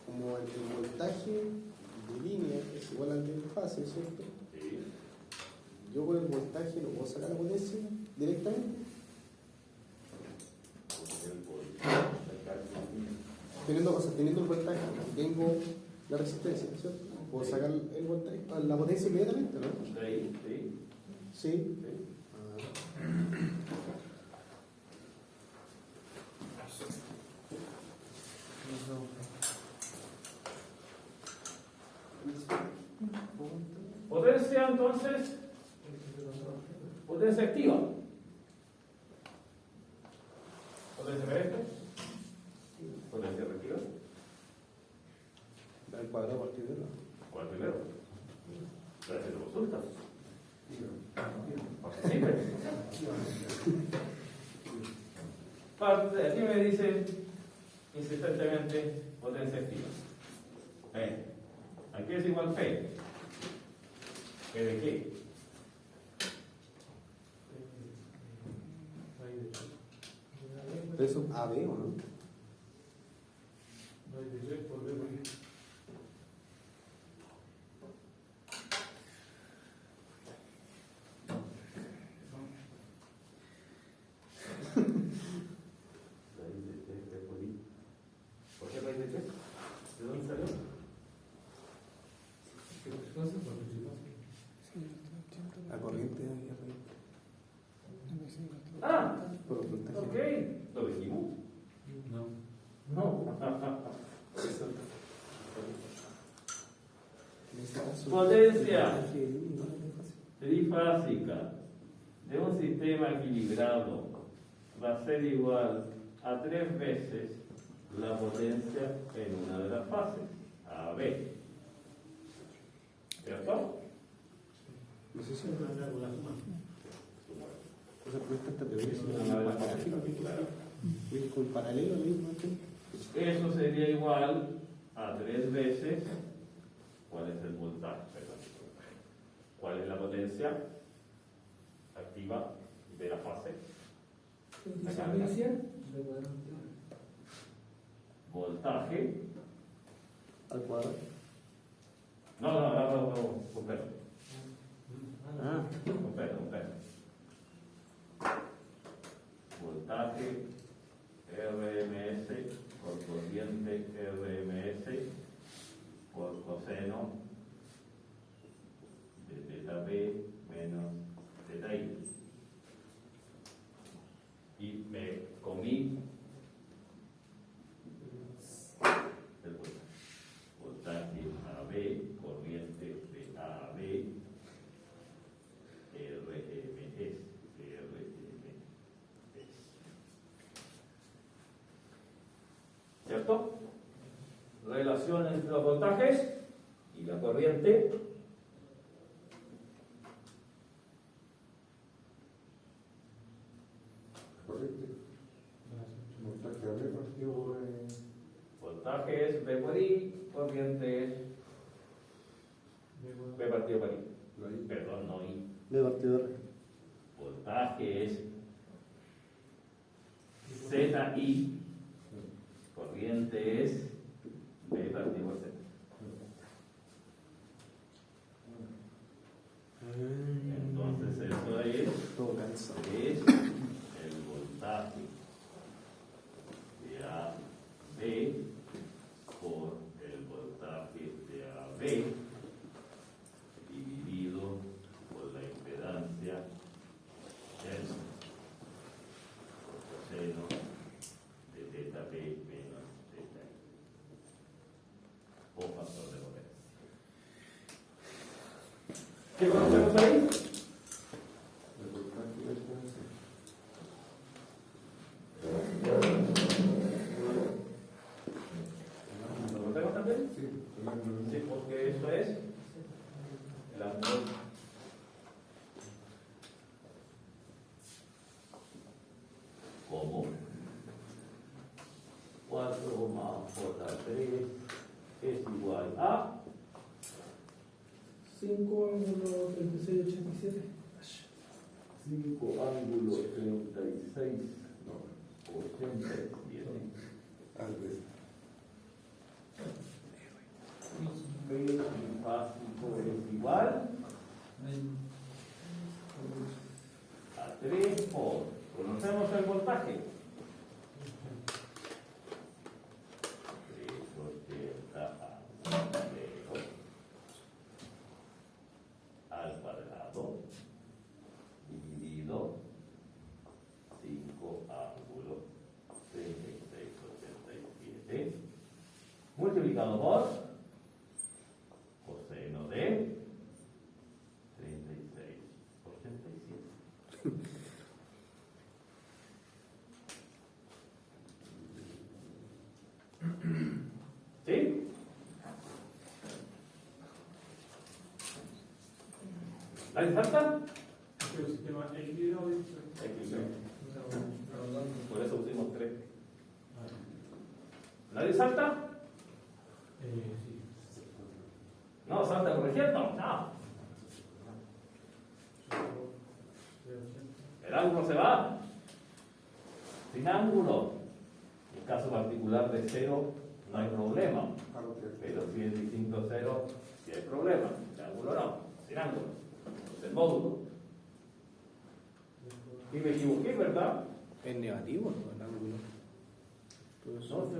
Como el voltaje de línea es igual al de fase, ¿cierto? Sí. Yo con el voltaje no puedo sacar la potencia directamente. Teniendo el voltaje, tengo la resistencia, ¿cierto? Puedo Sí. sacar el voltaje, la potencia inmediatamente, ¿no? Sí, sí. Sí. Potencia, entonces, potencia activa. Potencia reactiva. Potencia reactiva. El cuadrado partido de uno. ¿Cuál primero? Gracias de consulta. Participe. Aquí me dicen insistentemente potencia activa. P. Aquí es igual P. ¿P de qué? Pero eso es AB o no? Raíz de 3, P por I. ¿Por qué raíz de 3? ¿De dónde salió? La corriente de arriba. Ah, Por el voltaje. ok. ¿Lo dijimos? No. No. En este caso, Potencia. el voltaje de línea igual al de fase. Trifásica de un sistema equilibrado va a ser igual a 3 veces la potencia en una de las fases, AB. ¿Cierto? No sé si Una suma. esa propuesta está teoría, si Una no de las es fases, claro. es con paralelo al mismo tiempo. Eso sería igual a 3 veces. ¿Cuál es el voltaje? Perdón. ¿Cuál es la potencia activa de la fase? Voltaje. Al cuadrado. No, con perdón. Ah, Con perdón. Voltaje RMS por corriente RMS por coseno de teta B menos teta I. Y me comí el voltaje AB, corriente de AB, RMS. ¿Cierto? Relación entre los voltajes y la corriente. Corriente. Voltaje AB partido por Voltaje es B por I, corriente es B partido por I. la I. Perdón, no I. de partido R. Voltaje es ZI, corriente es B partido por Z. Entonces eso Todo cansado. es el voltaje de AB por el voltaje de AB dividido por la impedancia del coseno de teta B menos teta I, o factor de potencia. ¿Qué conocemos ahí? El voltaje de esta es ¿Lo conocemos también? sí, el ángulo Sí, porque eso es el ángulo. Como 4 más J3 es igual a 5 ángulo 36, 87. 5 ángulo 36, 87. antes. B básico es igual a 3 por. ¿Conocemos el voltaje? 380 a 0 al cuadrado dividido 5 ángulo 36, 87 multiplicado por coseno de 36, 87. ¿Sí? ¿Nadie falta? El sistema equilibrado de Por eso pusimos 3. ¿Nadie salta? sí. No, salta corrigiendo. No. El ángulo se va. Sin ángulo. En caso particular de 0 no hay problema. Pero si es distinto a 0, sí hay problema. Sin ángulo no. Sin ángulo. Es el módulo. Y me equivoqué, ¿verdad? Es negativo, ¿no? El ángulo. Todo eso.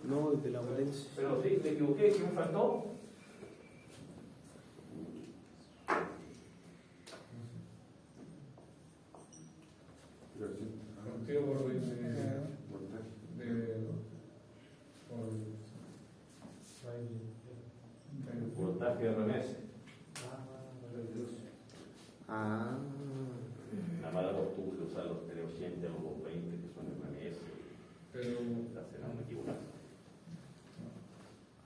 No, No, de la potencia. pero sí, me equivoqué. ¿Qué me faltó? Contigo por Voltaje RMS. Ah. La mala costumbre usar los 380 o los 20 que son RMS. Pero La será una equivocación.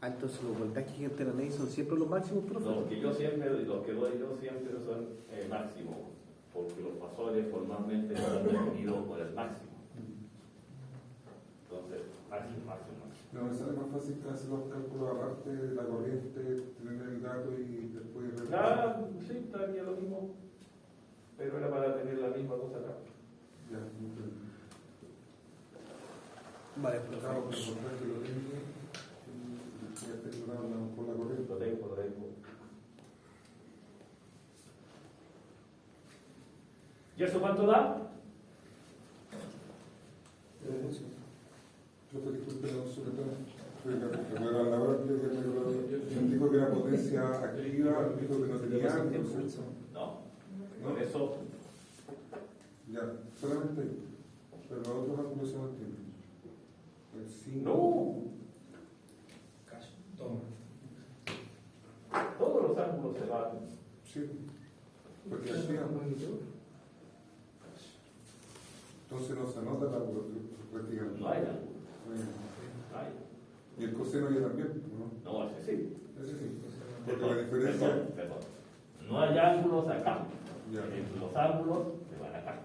Ah, entonces los voltajes que entran ahí son siempre los máximos, profe. Los que yo siempre, los que doy yo siempre son máximos, porque los fasores formalmente están definidos por el máximo. Entonces, máximo, máximo, máximo. No, me sale más fácil que hacer los cálculos aparte de la corriente, tener el dato y después Ah, sí, estaría lo mismo, pero era para tener la misma cosa acá. Ya, entiendo. Vale, Claro, profe. el voltaje lo tengo y ya tengo con la corriente. Lo tengo, lo tengo. ¿Y eso cuánto da? Yo te disculpe la sobre a la hora que yo digo que la potencia activa, digo que no tenía entonces, No, por eso, ya, solamente ahí. Pero los otros ángulos se mantienen. El 5. no, toma. todos los ángulos se van. Sí. Porque activa. Entonces no se nota el ángulo prácticamente. No hay ángulo, No hay. no hay. Y el coseno ya también, ¿no? No, ese sí. Ese sí. Porque la diferencia. Perdón. No hay ángulos acá. Ya. Los ángulos se van acá.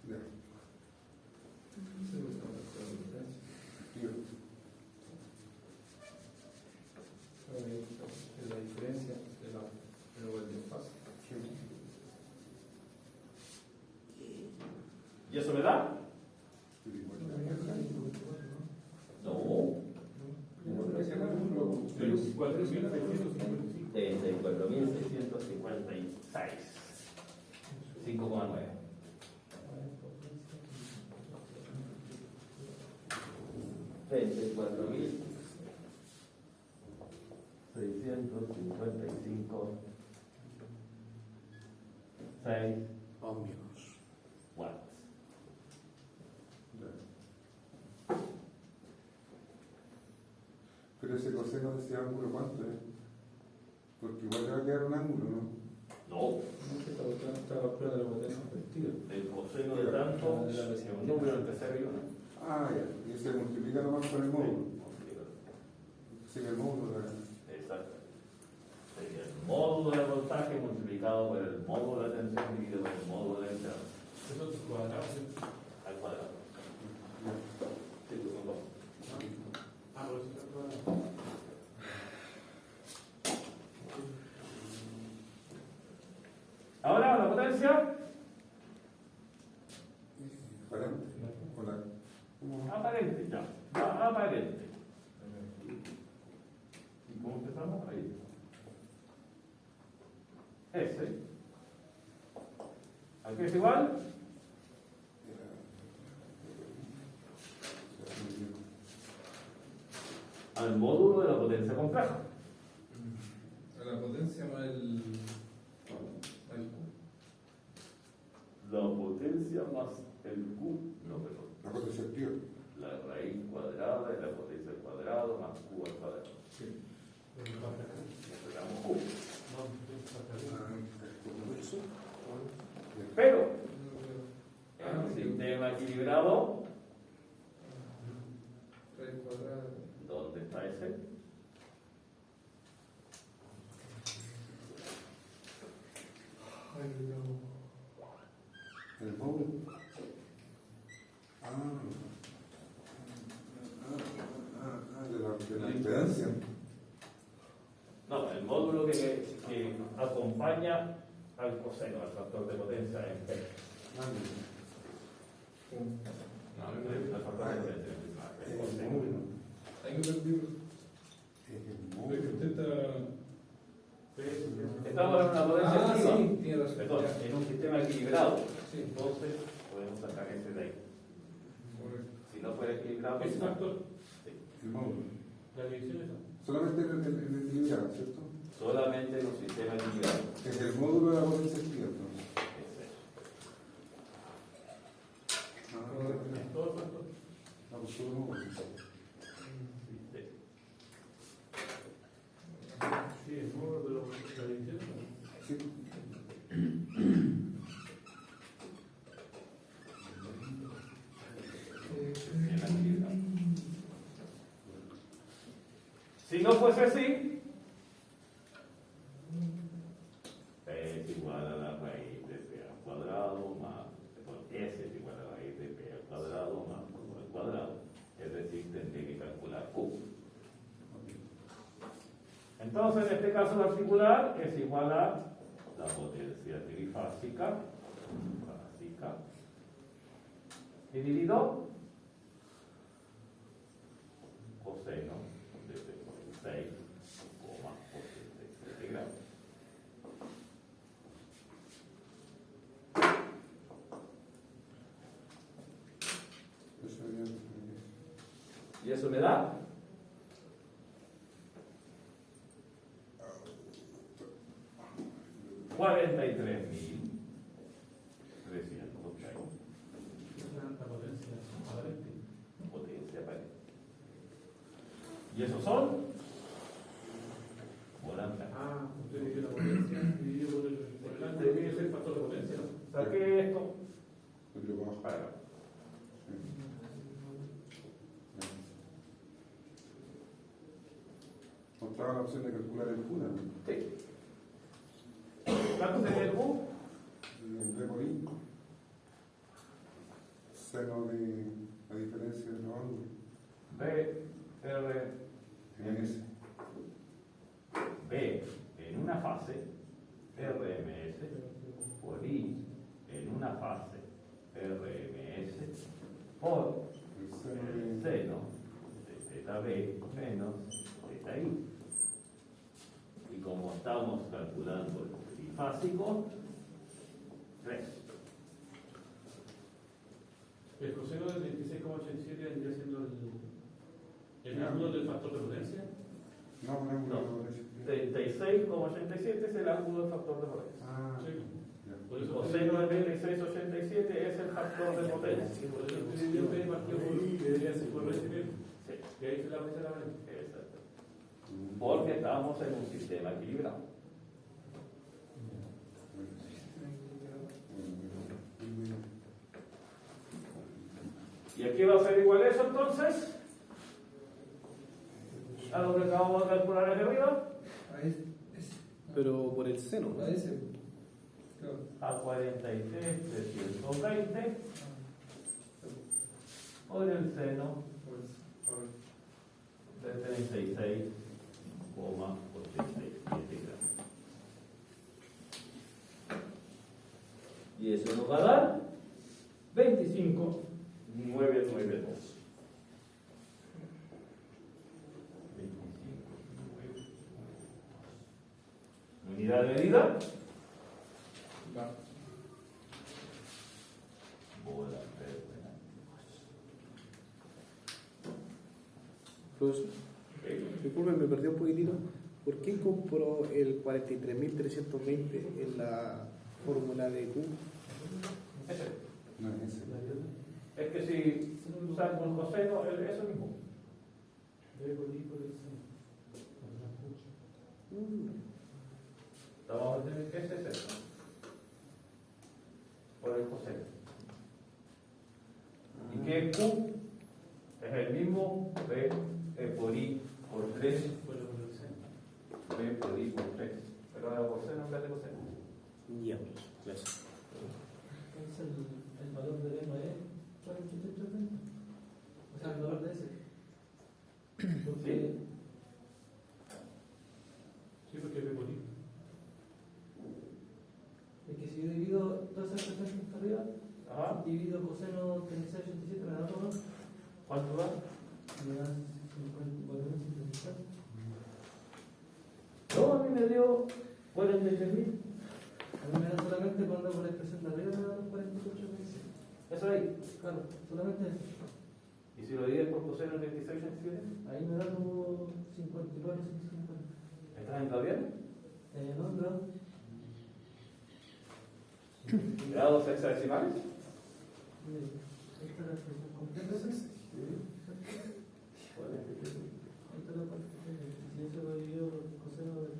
Ya. Es la diferencia de la desfase. ¿Y eso me da? No, 34.656. 5,9. $34.655 6 Ohmios. watts. Pero ese coseno de ese ángulo, ¿cuánto es? Porque igual le va a quedar un ángulo, ¿no? No, Esta cuestión está a prueba de la potencia efectiva. el coseno de tanto es un número entre 0 y 1. Ah, ya. Y se multiplica nomás con el módulo. Sí, el módulo de la... Exacto. Sería el módulo de voltaje multiplicado por el módulo de tensión dividido por el módulo de tensión Eso es cuadrado. al cuadrado. Sí, pues son dos. Ah, por eso está cuadrado. Ahora la potencia Aparente. Con la... aparente, ya. Aparente. ¿Y cómo empezamos? Ahí. S. ¿A qué es igual? Al módulo de la potencia compleja. A la potencia más el La potencia más el Q, no, perdón. La potencia activa. La raíz cuadrada de la potencia al cuadrado más Q al cuadrado. Necesitamos Q. Pero, en un sistema equilibrado, raíz cuadrada. ¿dónde está ese? El módulo. De la impedancia. No, el módulo que acompaña al coseno, al factor de potencia en P. No, el factor de potencia en el coseno. Hay que perder. Estamos en una potencia activa. Sí, tiene razón. Perdón, en un sistema equilibrado. Sí. Entonces, podemos sacar ese de ahí. Correcto. Si no fuera equilibrado, ¿Ese no. factor? El módulo. La división esa. Solamente el equilibrado, ¿cierto? Solamente en un sistema equilibrado. Es el módulo de la potencia activa, entonces. Es eso. Todo el factor. Pues solo módulo. Sí, el módulo de la división esa. Sí. Sistema equilibrado. Si no fuese así, P es igual a la raíz de P al cuadrado más, S es igual a la raíz de P al cuadrado más Q al cuadrado. Es decir, tendré que calcular Q. Entonces, en este caso particular, es igual a la potencia trifásica, dividido coseno de 6, potencia 7 grados. Eso sería... ¿Y eso me da? La potencia aparente. Potencia aparente. ¿Y esos son? Volantes. Ah, usted dividió la potencia dividido por el ángulo que es el factor de potencia, ¿no? Saqué esto Pues lo bajo. para acá. Mostraba la opción de calcular el Q, ¿no? Sí. ¿Cuánto sería el Q? El B por I. Seno de la diferencia de los ángulos. B, R, MS. B en una fase, RMS, por I en una fase, RMS, por B menos θ I. Y como estamos calculando el trifásico, 3. El coseno del 26,87 vendría siendo el ángulo del factor de potencia. No, ponemos No. la potencia. 36,87 es el ángulo del factor de potencia. Ah, Sí. ya. Por El eso coseno de 26,87 es el factor de potencia. Por eso el dividido P partido por debería ser por recibir. Sí, Y ahí se la mete la variante. exacto. Porque estamos en un sistema equilibrado. ¿Y aquí va a ser igual eso entonces? A lo que acabamos de calcular aquí arriba. Pero por el seno. A ese. Claro. A 43,320 por el seno de 36,87 gramos. Y eso nos va a dar 25,992. 25,992. Unidad de medida. Bola verde. Profesor, disculpen, me perdí un poquitito. ¿Por qué compró el 43.320 en la fórmula de Q? Ese. No es ese. Es que si usamos el coseno, es eso mismo. Vamos a tener que ese es eso. Por el coseno. ¿Y qué es Q? Es el mismo B por I por 3. B por I por 3. Pero ahora coseno en vez de coseno. Ya, gracias. Entonces el valor de M es 43,320. O sea, el valor de ese. Porque Sí, porque es por ahí. es que si yo divido todas esas expresiones que está arriba, Ajá. divido coseno 36,87 me da todo. ¿Cuánto da? Me da 54,57. No, a mí me dio 43.000. A mí me da solamente cuando por la expresión de arriba me da los 48,27. Eso ahí. Claro, solamente eso. ¿Y si lo divides por coseno de 26,87? Ahí me da como 54,50. ¿Estás en bien? No, no. ¿Grados hexadecimales? Esta es la expresión completa. Ahí está la parte. Si eso lo divido por coseno de 36,87.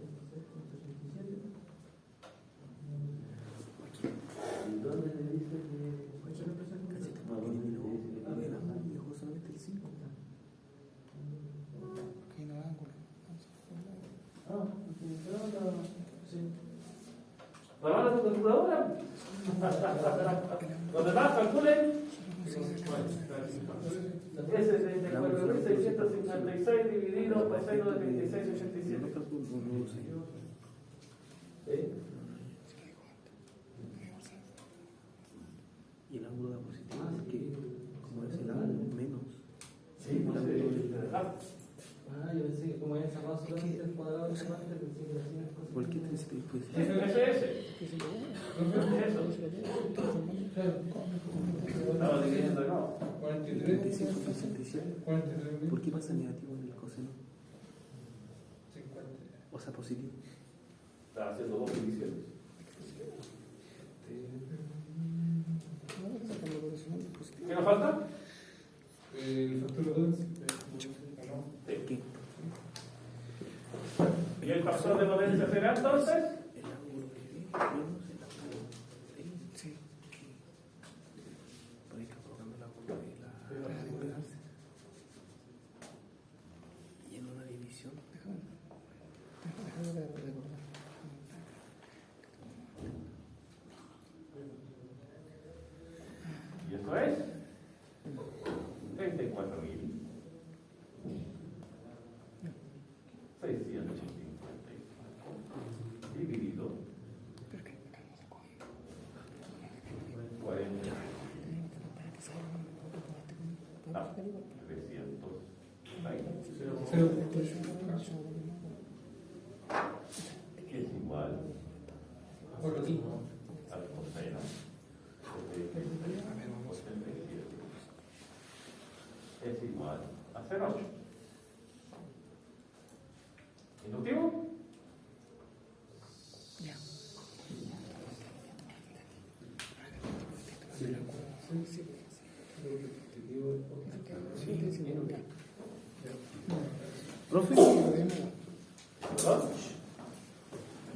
¿Dónde te dice que esta es la expresión completa? Solamente el 5. Aquí no ángulo. Ah, sí. ¿La van a tu calculadora? Los demás calculen. Es 64.656 dividido por coseno de 26,87. ¿Sí? Y el ángulo de positivo, que como es el ángulo menos. Sí, pues sí. Ah, yo pensé que como había sacado solamente el cuadrado de esa parte, pensé que la hacían cosas. ¿Por qué 33 pues? Ese. Eso. Estaba dividiendo, ¿no? 35,67. 43.000. ¿Por qué pasa negativo en el coseno? 50. O sea, positivo. Estaba haciendo dos divisiones. ¿Qué nos falta? El factor de potencia. Sí. ¿Y el factor de potencia será entonces? El ángulo de menos el ángulo de Sí. por ahí está colocando el ángulo de la impedancia. Y en una división. Déjame recordar. Y eso es 34.650. Dividido 40. 300. que es igual Por aquí. al coseno de 87. Es igual a 0,8. ¿Inductivo? Profe, ¿No?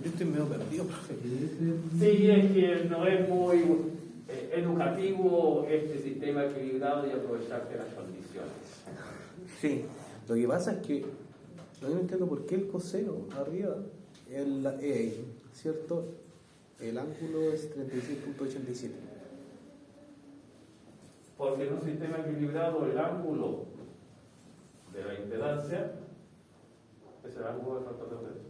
yo estoy medio perdido, profe. Sí, es que no es muy educativo este sistema equilibrado y aprovecharse las condiciones. Sí, lo que pasa es que yo no entiendo por qué el coseno arriba es la E, ¿cierto? El ángulo es 36.87. Porque en un sistema equilibrado el ángulo de la impedancia es el ángulo del factor de potencia.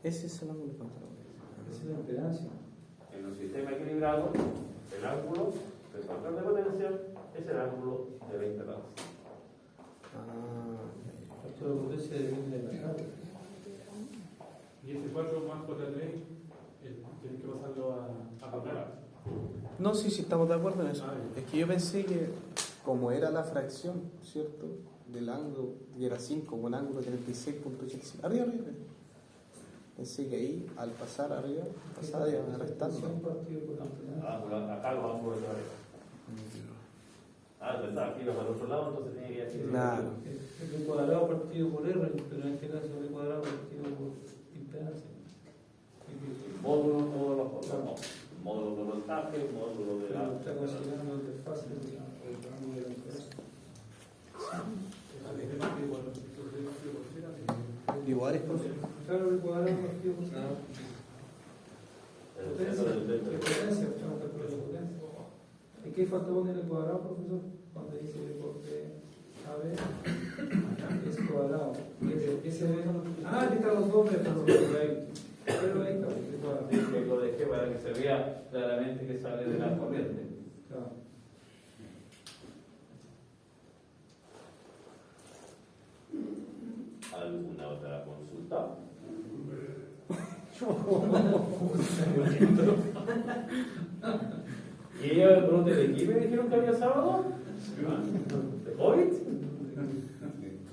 Ese es el ángulo de control. Esa es la impedancia. En un sistema equilibrado el ángulo del factor de potencia es el ángulo de la impedancia. Factor de potencia depende de la carga. Y ese 4 más contra 3, tienes que pasarlo a controlar. No, sí, estamos de acuerdo en eso. Ah, ya. Es que yo pensé que, como era la fracción, ¿cierto? Del ángulo, y era 5, con ángulo 36.87. Arriba. Pensé que ahí, al pasar arriba, pasaba y restando. Acá los ángulos de la pared. Pensaba que ibas al otro lado, entonces tenía que decir. Claro. El cuadrado partido por R, pero en este caso el cuadrado partido por impedancia. Módulos, módulo de voltaje, módulo de la. Está considerando el desfase del ángulo de la impedancia. Igual es profe. Claro, el cuadrado partido por El potencia. centro del ¿Qué potencia? Estamos calculando potencia. ¿Y qué falta poner el cuadrado, profesor? Cuando dice deporte AB es cuadrado. Aquí están los dos metros. Pero ahí está, el cuadrado. que lo dejé para que se vea claramente que sale de la corriente. Claro. ¿Alguna otra consulta? ¿Y ella me pregunté de quién me dijeron que había sábado? ¿De Hobbit?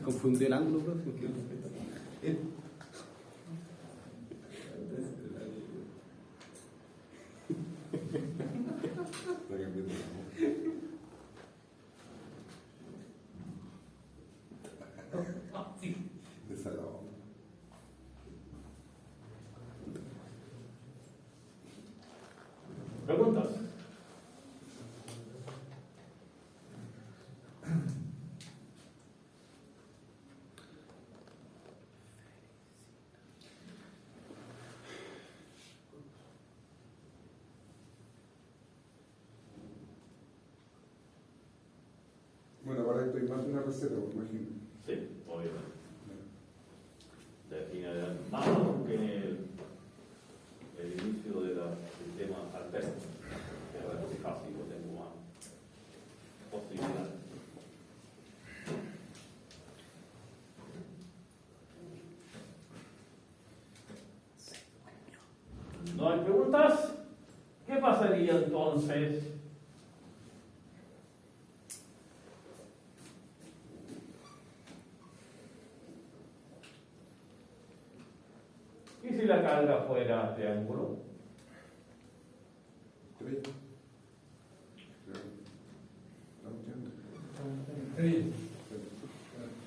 Confundió el ángulo, profe. Desagradable. ¿Preguntas? Bueno, para esto hay más de una receta, me imagino. Sí, obviamente. De aquí en adelante, más aún que en el inicio del sistema alterno, que ahora es fácil, lo tengo más posibilidades. ¿No hay preguntas? ¿Qué pasaría entonces? ¿Y si la carga fuera de ángulo? 3. ¿No entiendo?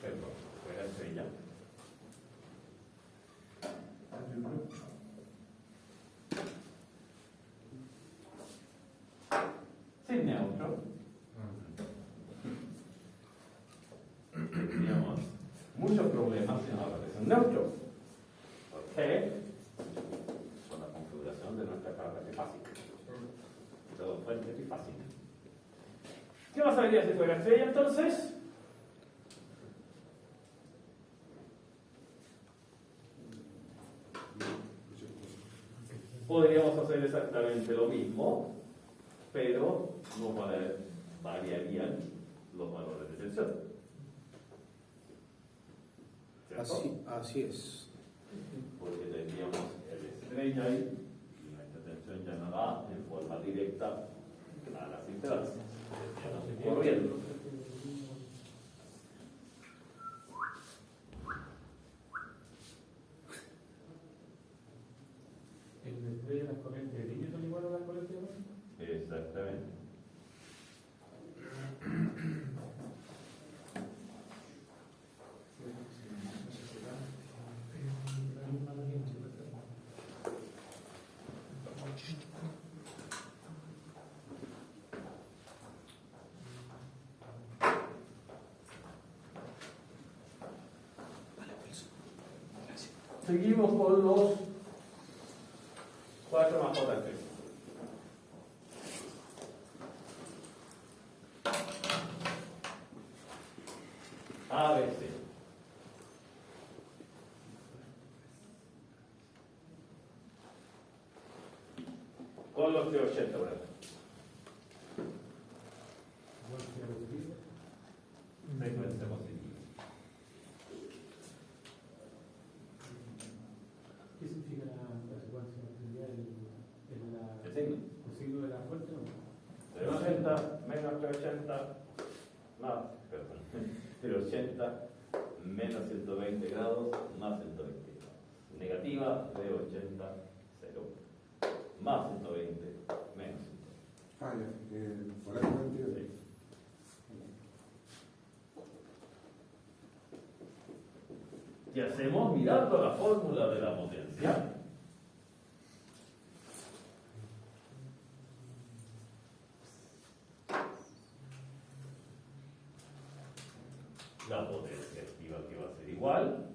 Perdón, fuera estrella. Sin neutro. Teníamos muchos problemas en la relación neutro. ¿Por qué? Con la configuración de nuestra carga trifásica. Todo fuente trifásica. ¿Qué pasaría si fuera estrella entonces? Podríamos hacer exactamente lo mismo, pero no variarían los valores de tensión. ¿cierto? Así es. Porque tendríamos el estrella ahí y nuestra tensión ya no va en forma directa a la central. Tendríamos corriendo. En la estrella las corrientes de línea son iguales a las corrientes de base. Exactamente. Seguimos con los 4 más J3. A, B, C. Con los 380 por acá. Secuencia positiva. ¿Qué significa la secuencia material? El signo. ¿El signo de la fuente? ¿No? 380 menos 380 más, perdón, 380 menos 120 grados más 120 grados. Negativa de 80, 0. Más 120, menos 120. Ah, ya. Por ahí no entiendo. Sí. Y hacemos mirando la fórmula de la potencia. La potencia activa que va a ser igual.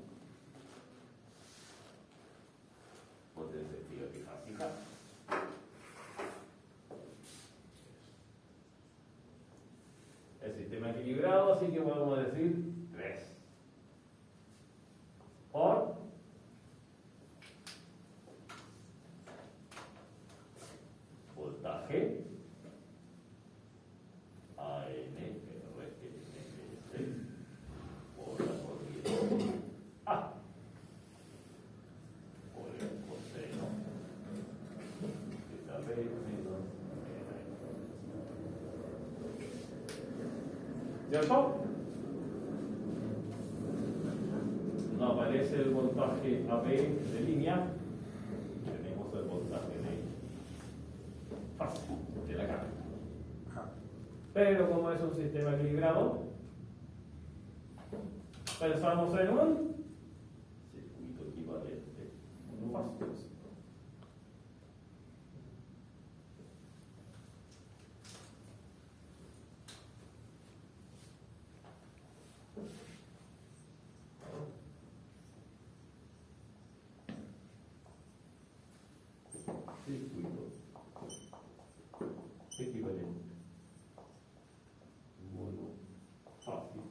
Potencia activa que va a fijar. El sistema equilibrado, así que podemos decir 3. Por voltaje AN, por la corriente A, por el coseno de la B menos ¿cierto? No aparece el voltaje AB de línea, tenemos el voltaje de fase de la carga. Pero como es un sistema equilibrado, pensamos en un circuito equivalente, un fase. Circuito equivalente. Mono fácil.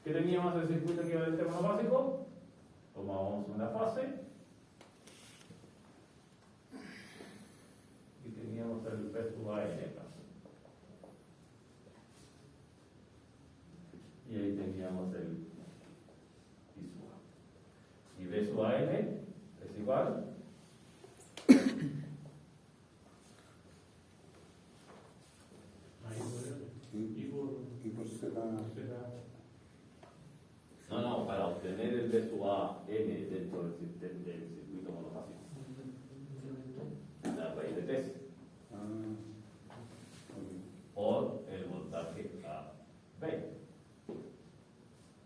¿Qué teníamos el circuito equivalente monofásico? Tomamos una fase y teníamos el P sub A en acá. Y ahí teníamos el I sub A. Y B sub AN es igual Ahí Y por Z. no, para obtener el B sub A N dentro del circuito monofásico. La raíz de 3 por el voltaje A B.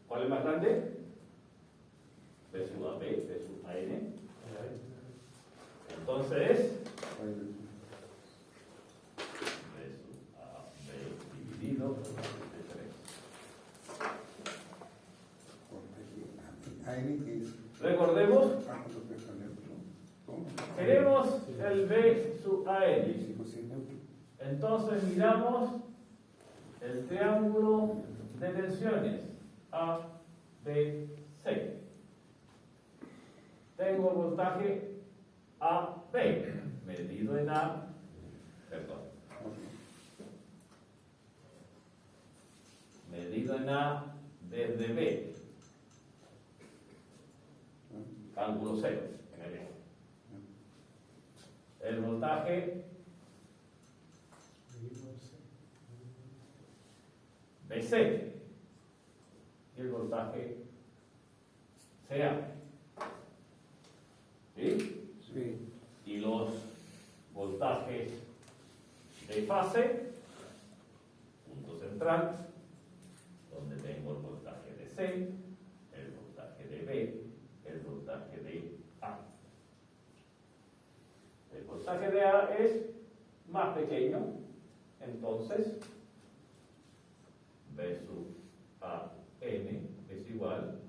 ¿Cuál es más grande? B sub A B, B sub A N. Entonces, B sub A B dividido por 3. AN que es. Recordemos, ¿Cuánto pesa neutro? ¿Cómo? tenemos el B sub A N. Sí, pues sí, neutro. Entonces miramos el triángulo de tensiones A, B, C. Tengo el voltaje A, B, medido en A, perdón. el voltaje BC y el voltaje CA. ¿Sí? Sí. Y los voltajes de fase, punto central, donde tengo el voltaje de C, el voltaje de B, el voltaje de A. El voltaje de A es más pequeño, entonces B sub A N es igual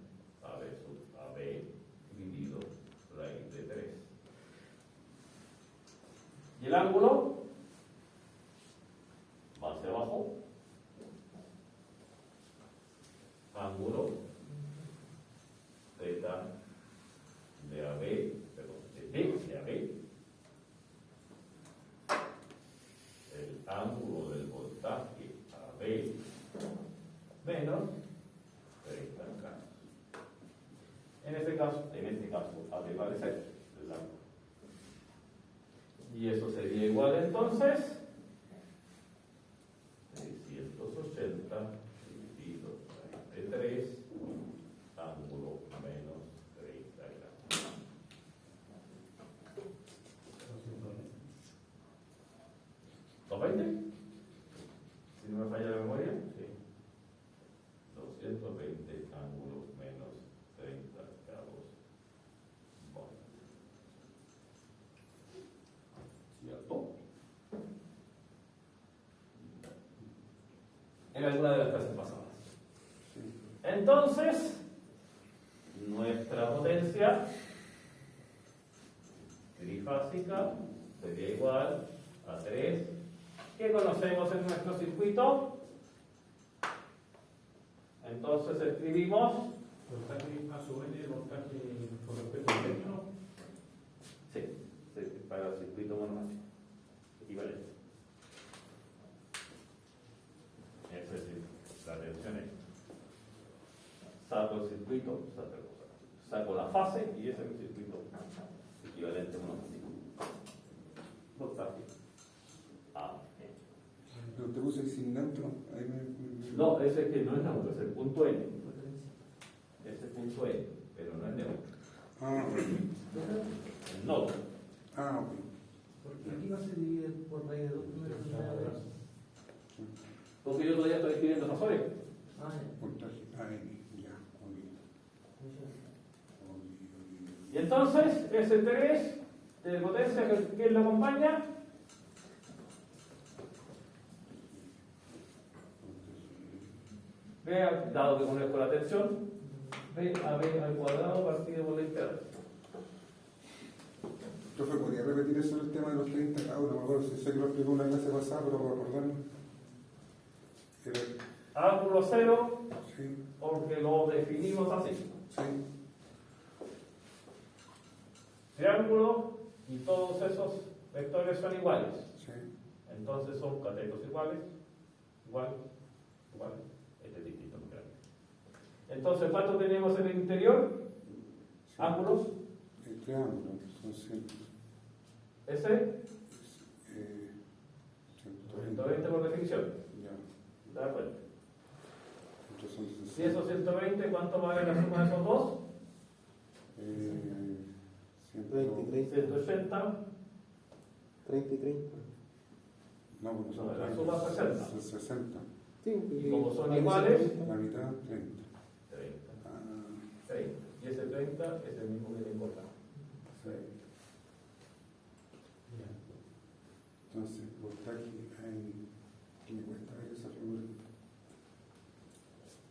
a B sub A B dividido raíz de 3. ¿Y el ángulo? Va hacia abajo. Ángulo θ de AB, perdón, de B de AB. El ángulo del voltaje AB menos 30 grados. En este caso, AB vale 0, el ángulo. Y eso sería igual entonces 680 dividido entre 3, ángulo menos 30 grados. ¿220? Si no me falla la memoria, sí. 220 ángulo menos 30 grados. Bueno. ¿Cierto? En alguna de las clases pasadas. Entonces, nuestra potencia trifásica sería igual a 3. ¿Qué conocemos en nuestro circuito? Entonces escribimos. Voltaje A sub N, voltaje con respecto al electro. Sí, para el circuito monocástico. Equivalente. Es decir, la tensión es. Saco el circuito, saco la fase y ese es el circuito equivalente monocástico. Voltaje A. Pero te puse sin neutro. Ahí No, ese que no es neutro, es el punto N. Ese punto N, pero no es neutro. Ah, ok. El nodo. Ah, ok. Porque aquí no se divide por raíz de 2 números de una vez. Porque yo todavía estoy escribiendo fasores. Ah, Voltaje AM, ya, ok. Y entonces, ese 3 de potencia que lo acompaña, vea, dado que conozco la tensión, B a B al cuadrado partido por la integral. Profe, ¿podría repetir eso del tema de los 30 grados? No me acuerdo si sé que lo explicó una clase pasada, pero para acordarme. Era... Ángulo 0, Sí, porque lo definimos así. sí. Triángulo y todos esos vectores son iguales. Sí. Entonces son catetos iguales, igual. Este es distinto, muy grande. Entonces, ¿cuánto tenemos en el interior? Sí. Ángulos. El triángulo, son 100. Ese, 120. 120 por definición. Ya. ¿Te das cuenta? Entonces son Si esos 120, ¿cuánto vale la suma de esos dos? 20, 180. 30 y 30. No, porque son No, la 30. suma es 60. Son 60. Sí, Y como son iguales, La mitad, 30. 30. Ah, 30. Y ese 30 es el mismo que le importa. sí. Entonces, voltaje AM, ¿qué me cuesta ver esa figura?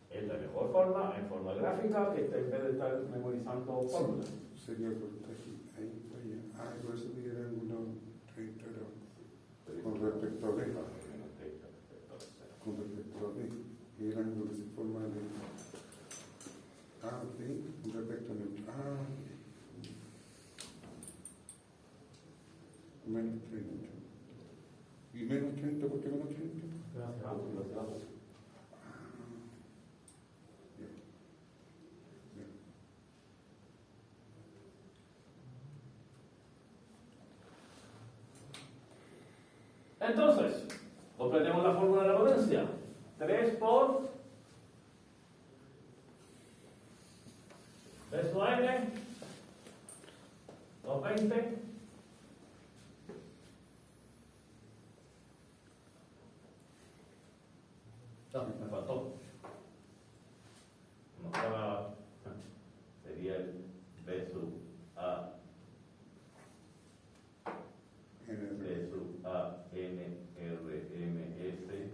Es la mejor forma, en forma gráfica, que en vez de estar memorizando fórmulas. Sería el voltaje ahí, allá. Ah, y por eso tiene el ángulo 30 grados. Con respecto a B. Con respecto a B. Y el ángulo que se forma de... Ah, ok. Con respecto a neutro. Ah. Menos 30. ¿Y menos 30? ¿Por qué menos 30? Gracias. Ah, ya. Ya. Entonces, obtenemos la fórmula de la potencia. 3 por peso n, 220. No, me faltó. No estaba. Sería el B sub A. B sub A N R M S.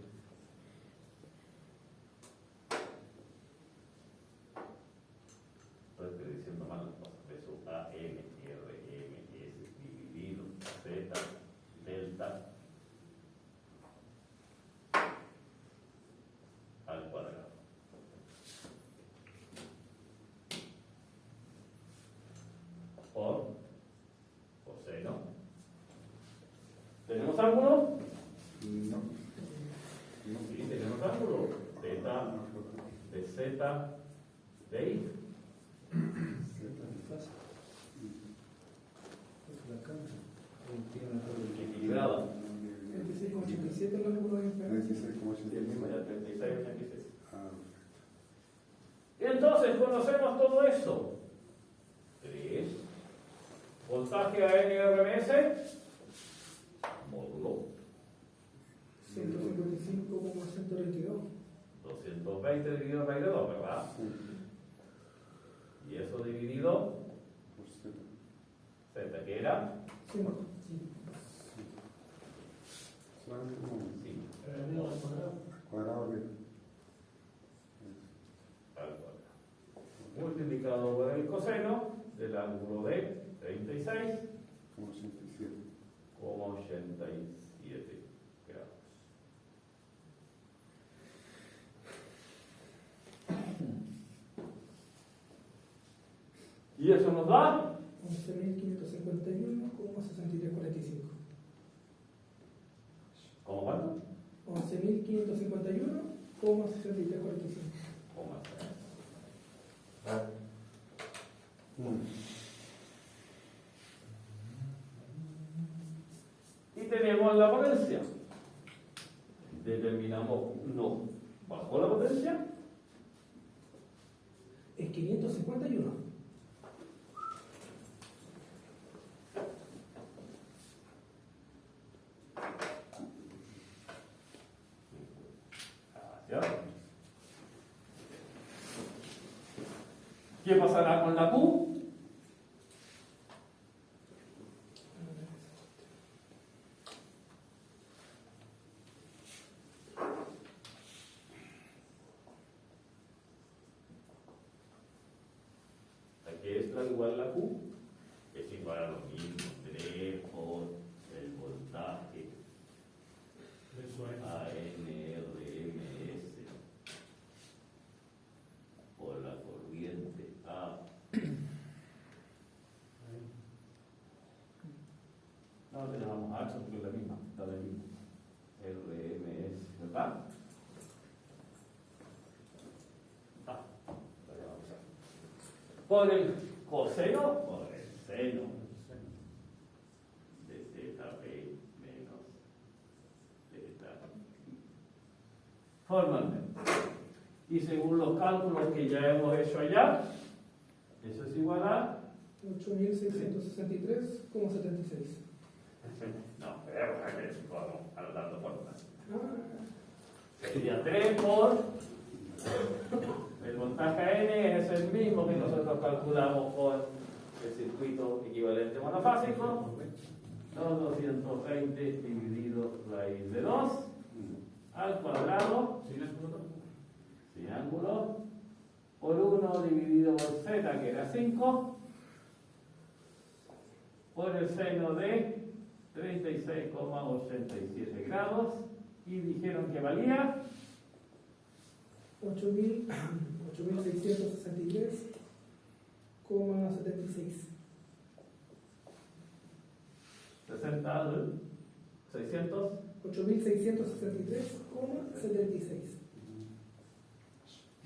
Estoy diciendo mal las cosas. B sub A N R M S dividido Z delta al cuadrado. Por coseno. ¿Tenemos ángulo? No. Sí, tenemos ángulo. Θ de Z de I. Equilibrada. 26,87 el ángulo de impedancia. 16,86. 36, 86. Ah, Y entonces conocemos todo esto. 3. Voltaje a NRMS. Módulo. 155,122. 220 dividido por 2, ¿verdad? Y eso dividido por Z. Z, ¿qué era? 5. Solamente un momento. 5 Cuadrado de. al cuadrado. Multiplicado por el coseno del ángulo de 36,87 Como 87. grados. Y eso nos da 11.551,6345. ¿cómo cuánto? 11.551,6345. ¿Cómo y tenemos la potencia. Determinamos, no, bajo la potencia, Es 551. gracias. ¿Qué pasará con la Q? Aquí es igual a la Q, es igual a lo mismo, 3 por el voltaje Eso es. a NRMS por la corriente A. No le llamamos H porque es la misma, está la misma. RMS, ¿verdad? La llamamos A. Por el coseno, por el seno de ZP menos ZP. Formalmente. Y según los cálculos que ya hemos hecho allá, eso es igual a... 8.663,76. No, pero vamos anotando fórmulas. Sería 3 por el voltaje N, es el mismo que nosotros calculamos por el circuito equivalente monofásico. 220 dividido raíz de 2 al cuadrado, sin ángulo, por 1 dividido por z, que era 5, por el seno de 36,87 grados, y dijeron que valía 8.663,76. 600. 8.663,76.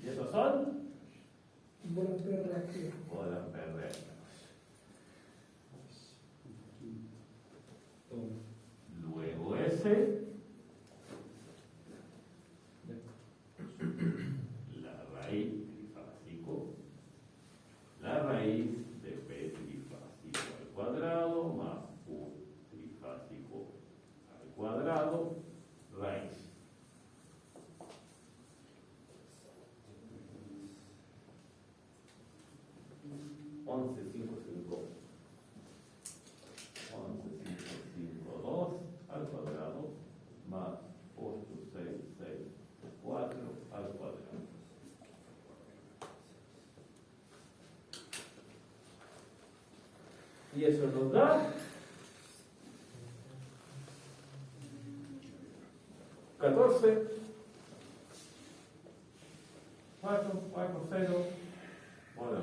¿Y esos son? Voltaje reactivo. Voltaje reactivo. Luego eso S la raíz trifásico, la raíz de B trifásico al cuadrado más U trifásico al cuadrado, raíz. Once, cinco, cinco. 11,552 al cuadrado más 8,664 al cuadrado. Y eso nos da 14, 4, 4, 0, bueno,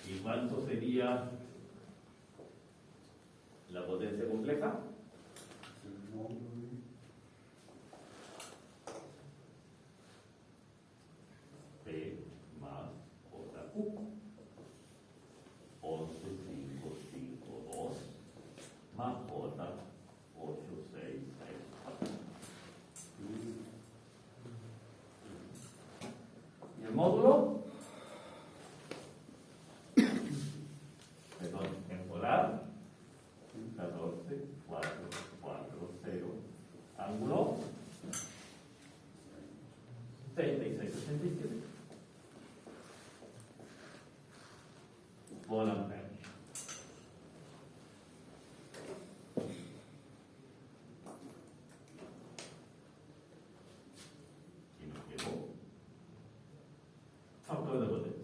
¿y cuánto sería la potencia compleja? El módulo P más JQ. 11,552 más J 8,664. ¿Y el módulo? Perdón, temporal. 14, 4, 4, 0. Ángulo 36, 67. Volt ampere. Y nos quedó factor de potencia.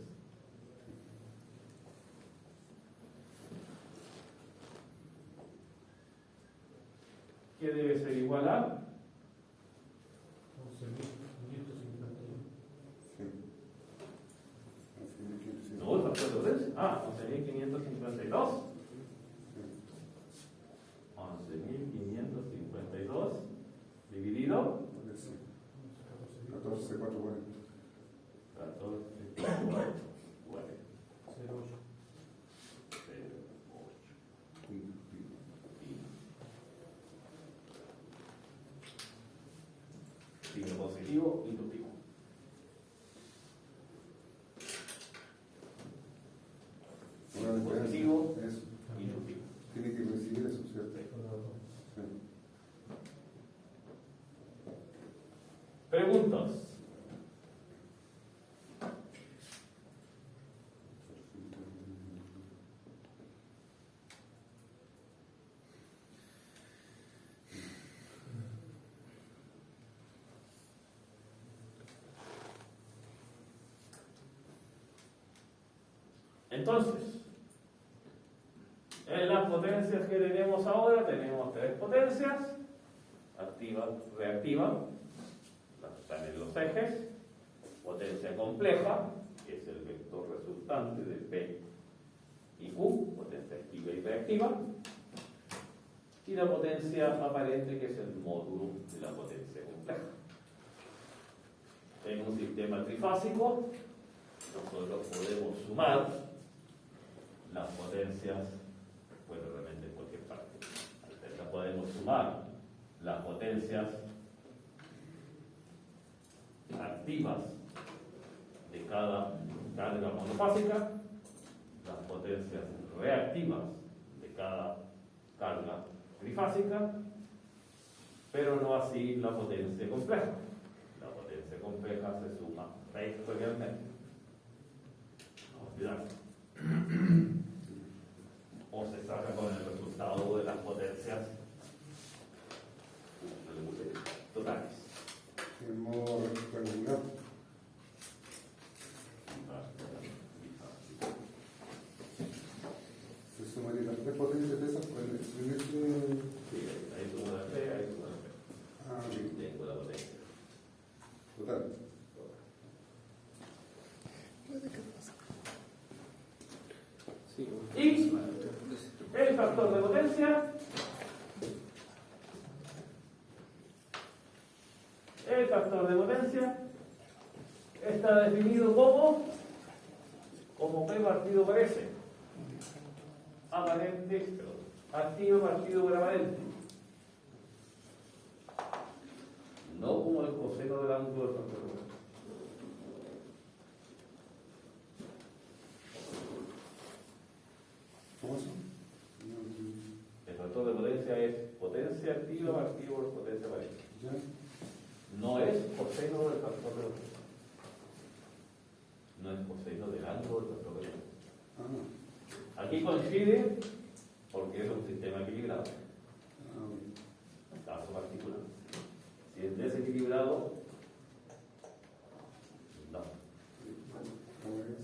¿Qué debe ser igual a? 11.551. Sí. No, el factor de potencia. Ah, 11.552. 11.552 dividido 14, 4, 40. 14, 4, 40, 0,8. 0,8. Signo positivo, inductivo. Positivo, Eso. inductivo. Tiene que recibir eso, ¿cierto? Sí. Preguntas. Entonces, en las potencias que tenemos ahora, tenemos tres potencias, activa, reactiva, las que están en los ejes, potencia compleja, que es el vector resultante de P y Q, potencia activa y reactiva, y la potencia aparente, que es el módulo de la potencia compleja. En un sistema trifásico, nosotros podemos sumar las potencias, bueno, realmente en cualquier parte. Podemos sumar las potencias activas de cada carga monofásica, las potencias reactivas de cada carga trifásica, pero no así la potencia compleja. La potencia compleja se suma vectorialmente. No olvidarse. O se saca con el resultado de las potencias totales. En modo rectangular. Se sumaría las tres potencias de esas en este. Sí, ahí sumo la P, ahí sumo la P. Ah, bien. Tengo la potencia. Total. Sí, Y el factor de potencia, está definido como P partido por S. Aparente, activo partido por aparente. No como el coseno del ángulo de factor de potencia. ¿Cómo son? El factor de potencia es potencia activa partido por potencia aparente. ¿Ya? No es coseno del factor de potencia. No es coseno del ángulo del factor de potencia. Ah, no. Aquí coincide porque es un sistema equilibrado. Ah, bien. Caso particular. Si es desequilibrado, no. ¿Cómo es eso?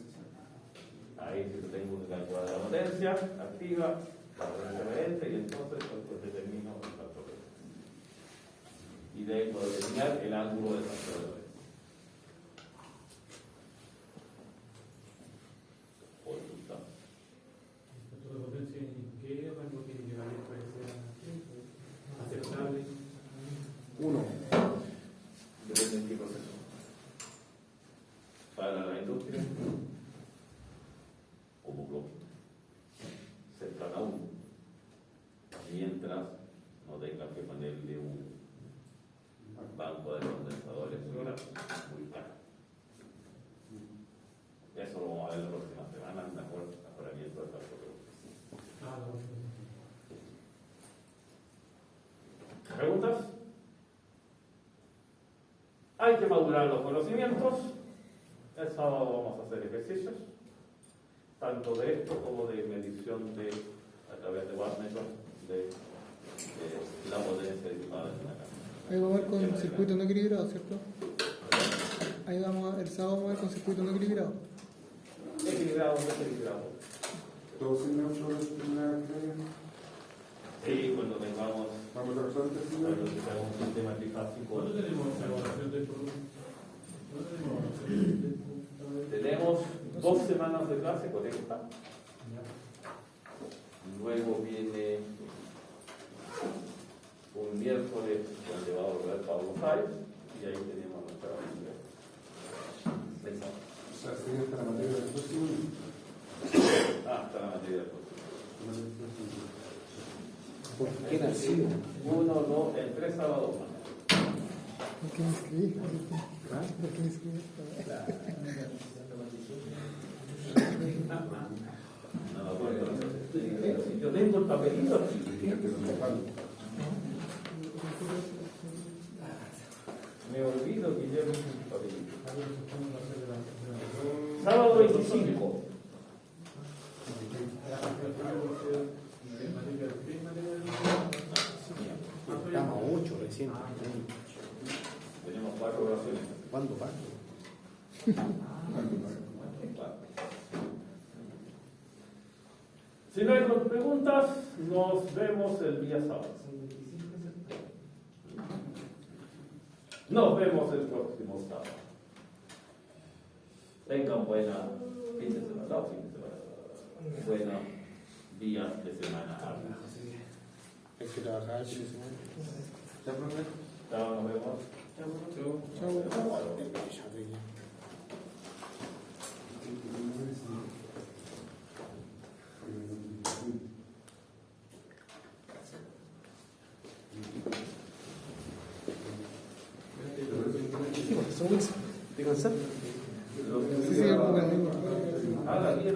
Ahí sí tengo que calcular la potencia activa, la potencia aparente y entonces pues, determino el factor de potencia. Y de ahí puedo determinar el ángulo del factor de potencia. Por resultado. El factor de potencia, ¿en qué rango tiene que variar para que sea aceptable? 1. Depende de qué proceso. Para la industria, como bloque, cercano a 1, mientras no tenga que ponerle un banco de condensadores muy caro. Eso lo vamos a ver la próxima semana, mejor mejoramiento del factor de potencia. Ah, no. ¿Preguntas? Hay que madurar los conocimientos. Eso vamos a hacer ejercicios, tanto de esto como de medición a través de wattmeters de la potencia disipada en una casa. Ahí vamos a ver con circuito no equilibrado, ¿cierto? Ahí el sábado vamos a ver con circuito no equilibrado. Equilibrado, desequilibrado. ¿Todos sin neutro de primera clase? Sí, cuando tengamos, Vamos a usar el cuando tengamos un sistema trifásico. ¿Cuándo tenemos la evaluación del producto? ¿Cuándo tenemos la evaluación del producto? Tenemos 2 semanas de clase correcta. Luego viene un miércoles donde va a volver Pablo Sáez y ahí tenemos nuestra universidad. O sea, sería hasta la materia del próximo. Hasta la materia del próximo. ¿Por qué nacido? 1, 2, en 3 sábados más. ¿Por qué me inscribí? ¿Por qué me inscribí? No me acuerdo. Yo tengo el papelito aquí. Me olvido que llevo un papelito. Sábado 25. Estamos a 8 recién. Tenemos 4 oraciones. ¿Cuándo va? Si no hay más preguntas, nos vemos el día sábado. Nos vemos el próximo sábado. Tengan buena fin de semana, buenos días de semana. Hay que trabajar el fin de semana. ¿Ya, profe? Chao, nos vemos. ¿Son Wilson? ¿Te cansas? Sí, sí, Haga bien.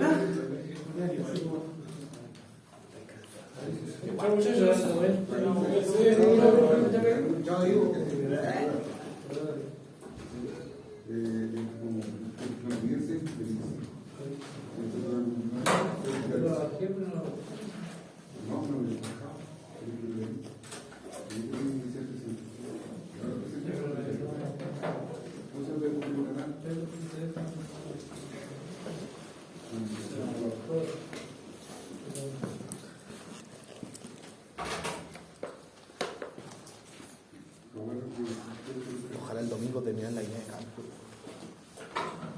Ojalá el domingo terminar la guía de campo.